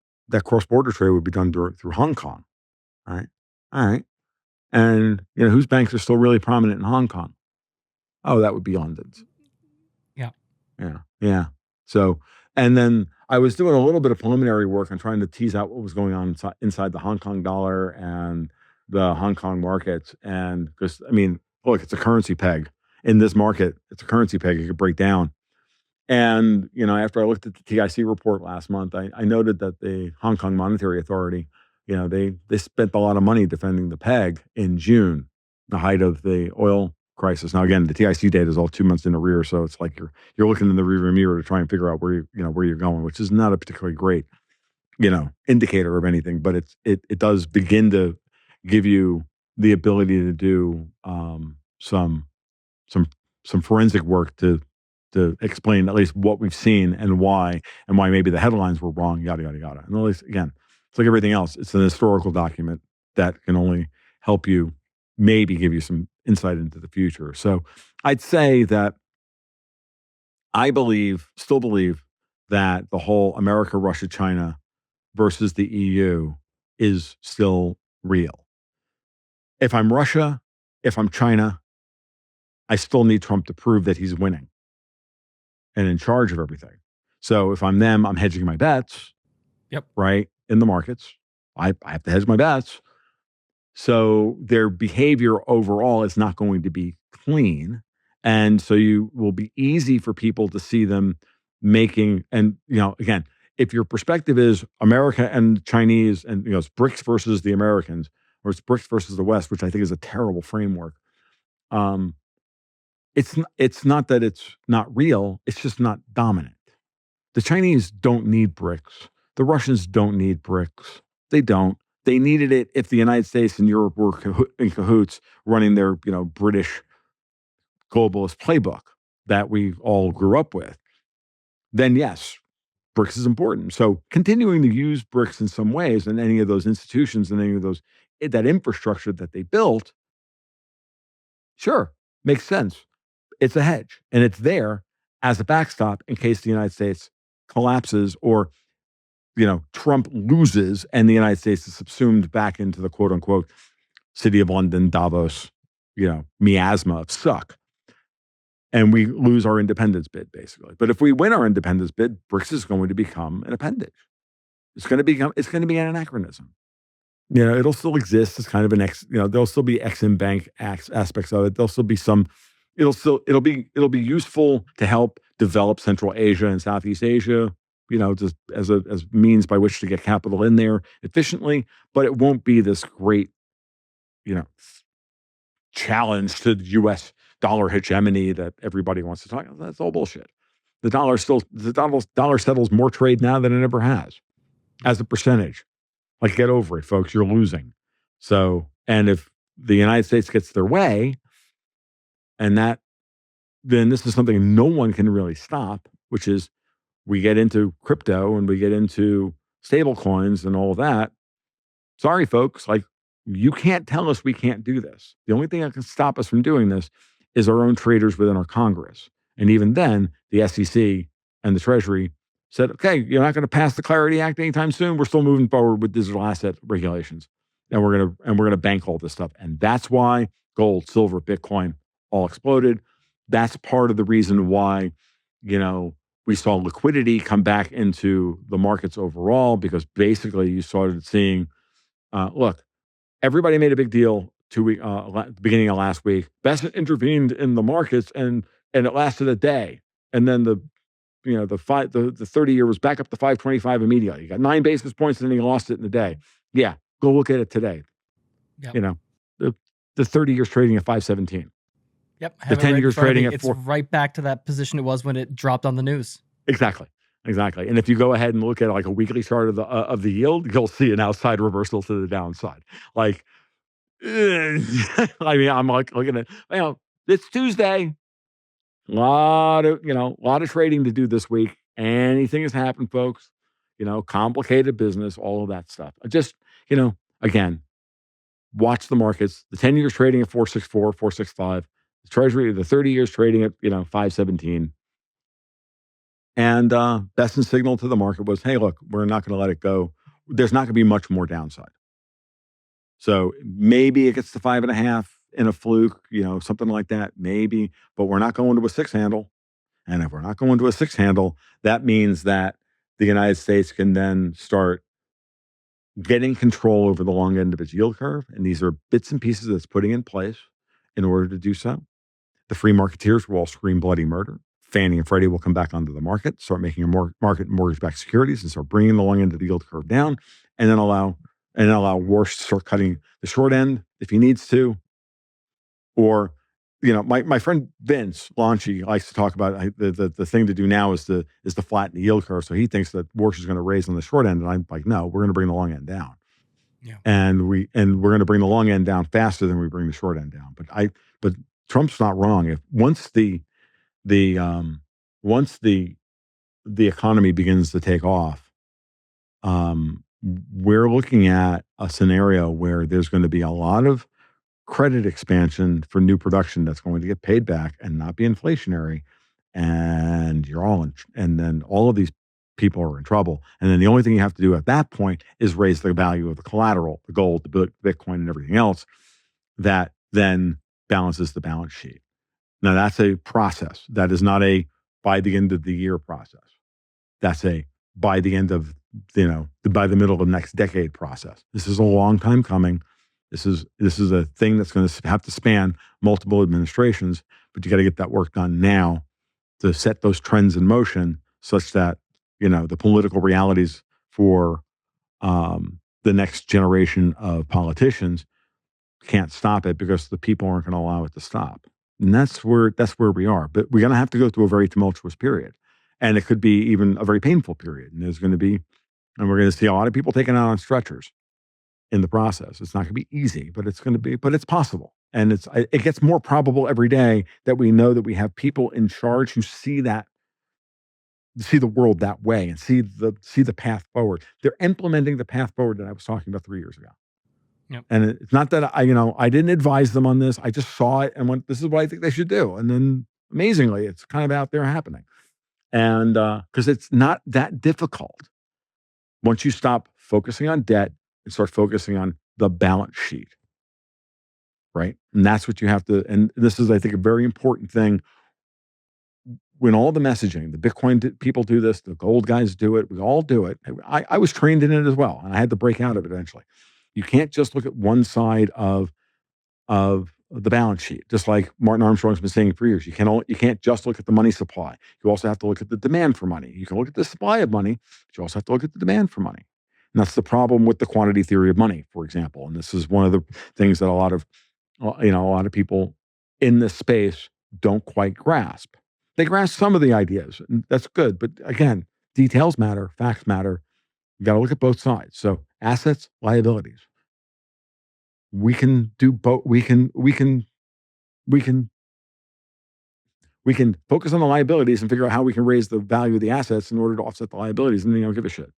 cross-border trade would be done through Hong Kong, right? All right. And, whose banks are still really prominent in Hong Kong? Oh, that would be London's. Yeah. Yeah. Yeah. So, and then I was doing a little bit of preliminary work on trying to tease out what was going on inside the Hong Kong dollar and the Hong Kong markets. And because, look, it's a currency peg in this market. It's a currency peg. It could break down. And, after I looked at the TIC report last month, I noted that the Hong Kong Monetary Authority, they spent a lot of money defending the peg in June, the height of the oil crisis. Now, again, the TIC data is all 2 months in arrears, so it's like you're looking in the rearview mirror to try and figure out where you're going, which is not a particularly great, indicator of anything, but it does begin to give you the ability to do some forensic work to explain at least what we've seen and why maybe the headlines were wrong, yada, yada, yada. And at least, again, it's like everything else. It's an historical document that can only help you, maybe give you some insight into the future. So I'd say that I still believe that the whole America, Russia, China versus the EU is still real. If I'm Russia, if I'm China, I still need Trump to prove that he's winning and in charge of everything. So if I'm them, I'm hedging my bets. Yep. Right, in the markets. I have to hedge my bets. So their behavior overall is not going to be clean. And so you will be easy for people to see them making, and, again, if your perspective is America and Chinese and, it's BRICS versus the Americans, or it's BRICS versus the West, which I think is a terrible framework. It's not that it's not real. It's just not dominant. The Chinese don't need BRICS. The Russians don't need BRICS. They don't. They needed it if the United States and Europe were in cahoots running their, British globalist playbook that we all grew up with. Then yes, BRICS is important. So continuing to use BRICS in some ways and any of those institutions and any of those, that infrastructure that they built, sure, makes sense. It's a hedge, and it's there as a backstop in case the United States collapses or, Trump loses and the United States is subsumed back into the quote unquote City of London, Davos, miasma of suck. And we lose our independence bid, basically. But if we win our independence bid, BRICS is going to become an appendage. It's going to be an anachronism. It'll still exist as kind of there'll still be Ex-Im Bank aspects of it. There'll still be some, it'll be useful to help develop Central Asia and Southeast Asia, just as means by which to get capital in there efficiently, but it won't be this great, challenge to the U.S. dollar hegemony that everybody wants to talk about. That's all bullshit. The dollar settles more trade now than it ever has, as a percentage. Like, get over it, folks. You're losing. So, and if the United States gets their way, and then this is something no one can really stop, which is we get into crypto and we get into stable coins and all of that. Sorry, folks, like, you can't tell us we can't do this. The only thing that can stop us from doing this is our own traders within our Congress. And even then, the SEC and the Treasury said, okay, you're not going to pass the Clarity Act anytime soon. We're still moving forward with digital asset regulations. And we're going to bank all this stuff. And that's why gold, silver, Bitcoin all exploded. That's part of the reason why, we saw liquidity come back into the markets overall, because basically you started seeing, look, everybody made a big deal beginning of last week. Bessent intervened in the markets and it lasted a day. And then the 30-year was back up to 525 immediately. You got 9 basis points and then he lost it in a day. Yeah, go look at it today. Yep. The 30 years trading at 517. Yep. The 10 years trading at 4. It's right back to that position it was when it dropped on the news. Exactly. And if you go ahead and look at like a weekly chart of the yield, you'll see an outside reversal to the downside. Like, I'm like looking at, it's Tuesday. A lot of trading to do this week. Anything has happened, folks. Complicated business, all of that stuff. Just, again, watch the markets. The 10 years trading at 464, 465. The Treasury, the 30 years trading at, 517. And Bessent's signal to the market was, hey, look, we're not going to let it go. There's not going to be much more downside. So maybe it gets to 5.5 in a fluke, something like that, maybe, but we're not going to a 6 handle. And if we're not going to a 6 handle, that means that the United States can then start getting control over the long end of its yield curve. And these are bits and pieces that's putting in place in order to do so. The free marketeers will all scream bloody murder. Fannie and Freddie will come back onto the market, start making a market mortgage-backed securities, and start bringing the long end of the yield curve down, and then allow Warsh to start cutting the short end if he needs to. Or, my friend Vince Launchy likes to talk about the thing to do now is to flatten the yield curve. So he thinks that Warsh is going to raise on the short end, and I'm like, no, we're going to bring the long end down. Yeah. And we're going to bring the long end down faster than we bring the short end down. But Trump's not wrong. If once the economy begins to take off, we're looking at a scenario where there's going to be a lot of credit expansion for new production that's going to get paid back and not be inflationary, and and then all of these people are in trouble. And then the only thing you have to do at that point is raise the value of the collateral, the gold, the Bitcoin, and everything else that then balances the balance sheet. Now that's a process. That is not a by the end of the year process. That's a by the end of, by the middle of the next decade process. This is a long time coming. This is a thing that's going to have to span multiple administrations, but you got to get that work done now to set those trends in motion such that, the political realities for the next generation of politicians can't stop it because the people aren't going to allow it to stop. And that's where we are. But we're going to have to go through a very tumultuous period. And it could be even a very painful period. And we're going to see a lot of people taken out on stretchers in the process. It's not going to be easy, but it's possible. And it gets more probable every day that we know that we have people in charge who see the world that way and see the path forward. They're implementing the path forward that I was talking about 3 years ago. Yep. And it's not that I didn't advise them on this. I just saw it and went, this is what I think they should do. And then amazingly, it's kind of out there happening. And because it's not that difficult once you stop focusing on debt and start focusing on the balance sheet, right? And that's what you have to, and this is, I think, a very important thing. When all the messaging, the Bitcoin people do this, the gold guys do it, we all do it. I was trained in it as well, and I had to break out of it eventually. You can't just look at one side of the balance sheet, just like Martin Armstrong's been saying for years. You can't just look at the money supply. You also have to look at the demand for money. You can look at the supply of money, but you also have to look at the demand for money. And that's the problem with the quantity theory of money, for example. And this is one of the things that a lot of people in this space don't quite grasp. They grasp some of the ideas, and that's good. But again, details matter, facts matter. You got to look at both sides. So assets, liabilities. We can do both. We can focus on the liabilities and figure out how we can raise the value of the assets in order to offset the liabilities, and then you don't give a shit.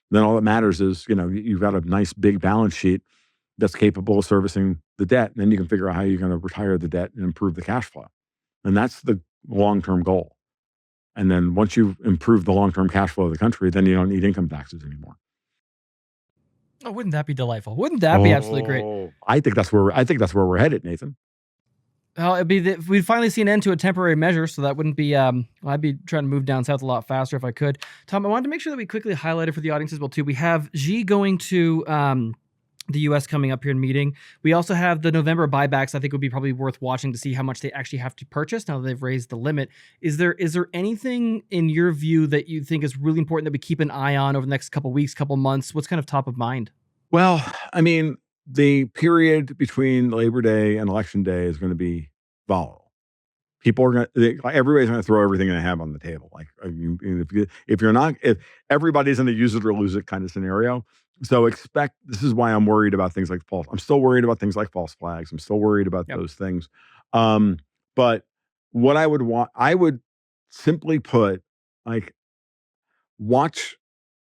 Then all that matters is, you've got a nice big balance sheet that's capable of servicing the debt, and then you can figure out how you're going to retire the debt and improve the cash flow. And that's the long-term goal. And then once you've improved the long-term cash flow of the country, then you don't need income taxes anymore. Oh, wouldn't that be delightful? Wouldn't that be absolutely great? I think that's where we're headed, Nathan. Well, it'd be we'd finally see an end to a temporary measure, so that wouldn't be. I'd be trying to move down south a lot faster if I could. Tom, I wanted to make sure that we quickly highlighted for the audience as well too. We have Xi going to the U.S. coming up here and meeting. We also have the November buybacks. I think would be probably worth watching to see how much they actually have to purchase now that they've raised the limit. Is there anything in your view that you think is really important that we keep an eye on over the next couple weeks, couple months? What's kind of top of mind? Well, I mean, the period between Labor Day and Election Day is going to be volatile. People are everybody's going to throw everything they have on the table. Like if everybody's in a use it or lose it kind of scenario. So this is why I'm worried about things like I'm still worried about things like false flags. I'm still worried about those things. But what I would simply put, like, watch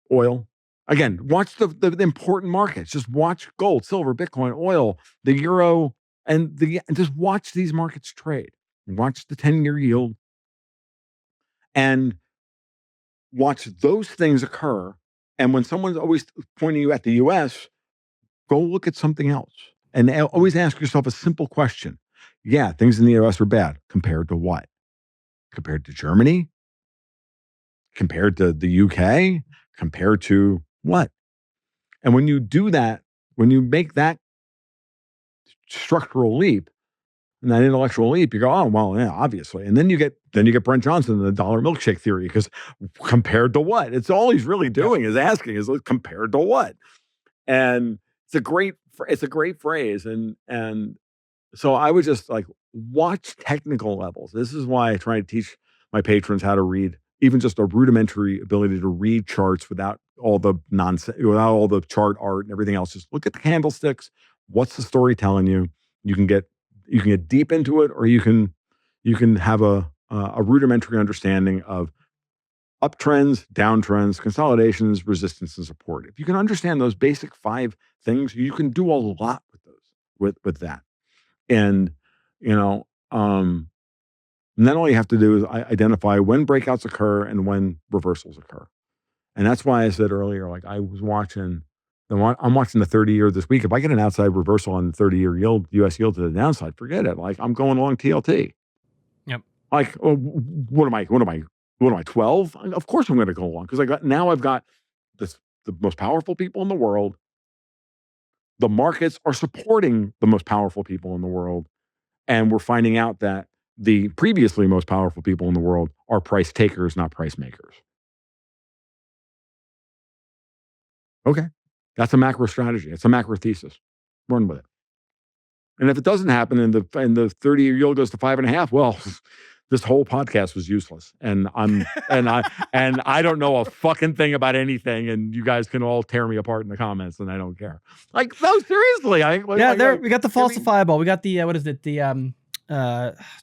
oil. Again, watch the important markets. Just watch gold, silver, Bitcoin, oil, the euro, and just watch these markets trade. Watch the 10-year yield. And watch those things occur. And when someone's always pointing you at the US, go look at something else. And always ask yourself a simple question. Yeah, things in the US are bad. Compared to what? Compared to Germany? Compared to the UK? Compared to what? And when you do that, when you make that structural leap and that intellectual leap, you go, oh, well, yeah, obviously. And then you get Brent Johnson and the dollar milkshake theory, because compared to what? It's all he's really doing is asking is compared to what? And it's a great phrase. And so I would just like watch technical levels. This is why I try to teach my patrons how to read, even just a rudimentary ability to read charts without all the nonsense, without all the chart art and everything else. Just look at the candlesticks. What's the story telling you? You can get deep into it, or you can have a rudimentary understanding of uptrends, downtrends, consolidations, resistance, and support. If you can understand those basic 5 things, you can do a lot with those, with that. And, then all you have to do is identify when breakouts occur and when reversals occur. And that's why I said earlier, like I'm watching the 30-year this week. If I get an outside reversal on the 30-year yield, US yield to the downside, forget it. Like I'm going along TLT. Yep. Like, what am I, 12? Of course I'm going to go along, because I've got the most powerful people in the world. The markets are supporting the most powerful people in the world. And we're finding out that the previously most powerful people in the world are price takers, not price makers. Okay. That's a macro strategy. It's a macro thesis. Run with it. And if it doesn't happen and the 30-year yield goes to 5.5, well, this whole podcast was useless. And I don't know a fucking thing about anything. And you guys can all tear me apart in the comments, and I don't care. Like, no, seriously. We got the falsifiable. We got the what is it? The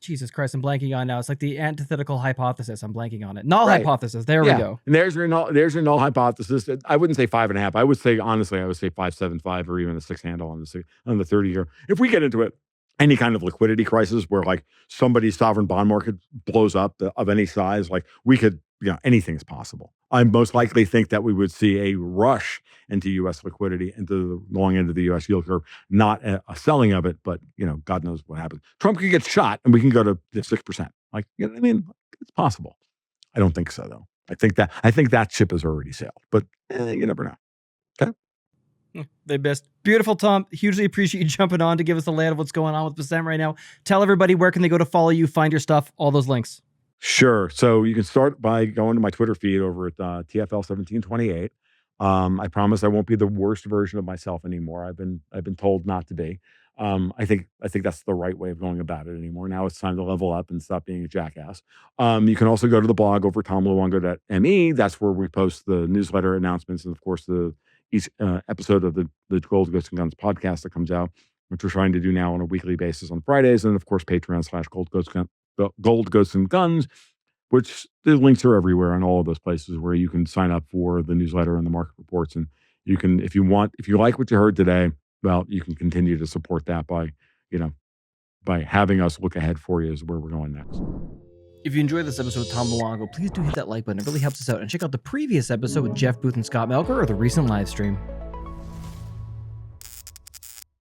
Jesus Christ, I'm blanking on now. It's like the antithetical hypothesis. I'm blanking on it. Null hypothesis. There we go. And there's your null hypothesis. I wouldn't say 5.5. I would say, honestly, 5.75 or even a 6 handle on the 30-year. If we get into it, any kind of liquidity crisis where like somebody's sovereign bond market blows up of any size, like we could, anything's possible. I most likely think that we would see a rush into U.S. liquidity, into the long end of the U.S. yield curve, not a selling of it, but God knows what happens. Trump could get shot, and we can go to the 6%. Like, it's possible. I don't think so, though. I think that ship has already sailed, but you never know. Okay. They best. Beautiful, Tom. Hugely appreciate you jumping on to give us a lay of what's going on with Bessent right now. Tell everybody where can they go to follow you, find your stuff, all those links. Sure. So you can start by going to my Twitter feed over at TFL1728. I promise I won't be the worst version of myself anymore. I've been told not to be. I think that's the right way of going about it anymore. Now it's time to level up and stop being a jackass. You can also go to the blog over tomluongo.me. That's where we post the newsletter announcements, and of course each episode of the Gold, Ghosts, and Guns podcast that comes out, which we're trying to do now on a weekly basis on Fridays, and of course Patreon/Gold, Ghosts, and Guns, which the links are everywhere in all of those places where you can sign up for the newsletter and the market reports. And you can, if you like what you heard today, well, you can continue to support that by having us look ahead for you as where we're going next. If you enjoyed this episode with Tom Luongo, please do hit that like button. It really helps us out. And check out the previous episode with Jeff Booth and Scott Melker, or the recent live stream.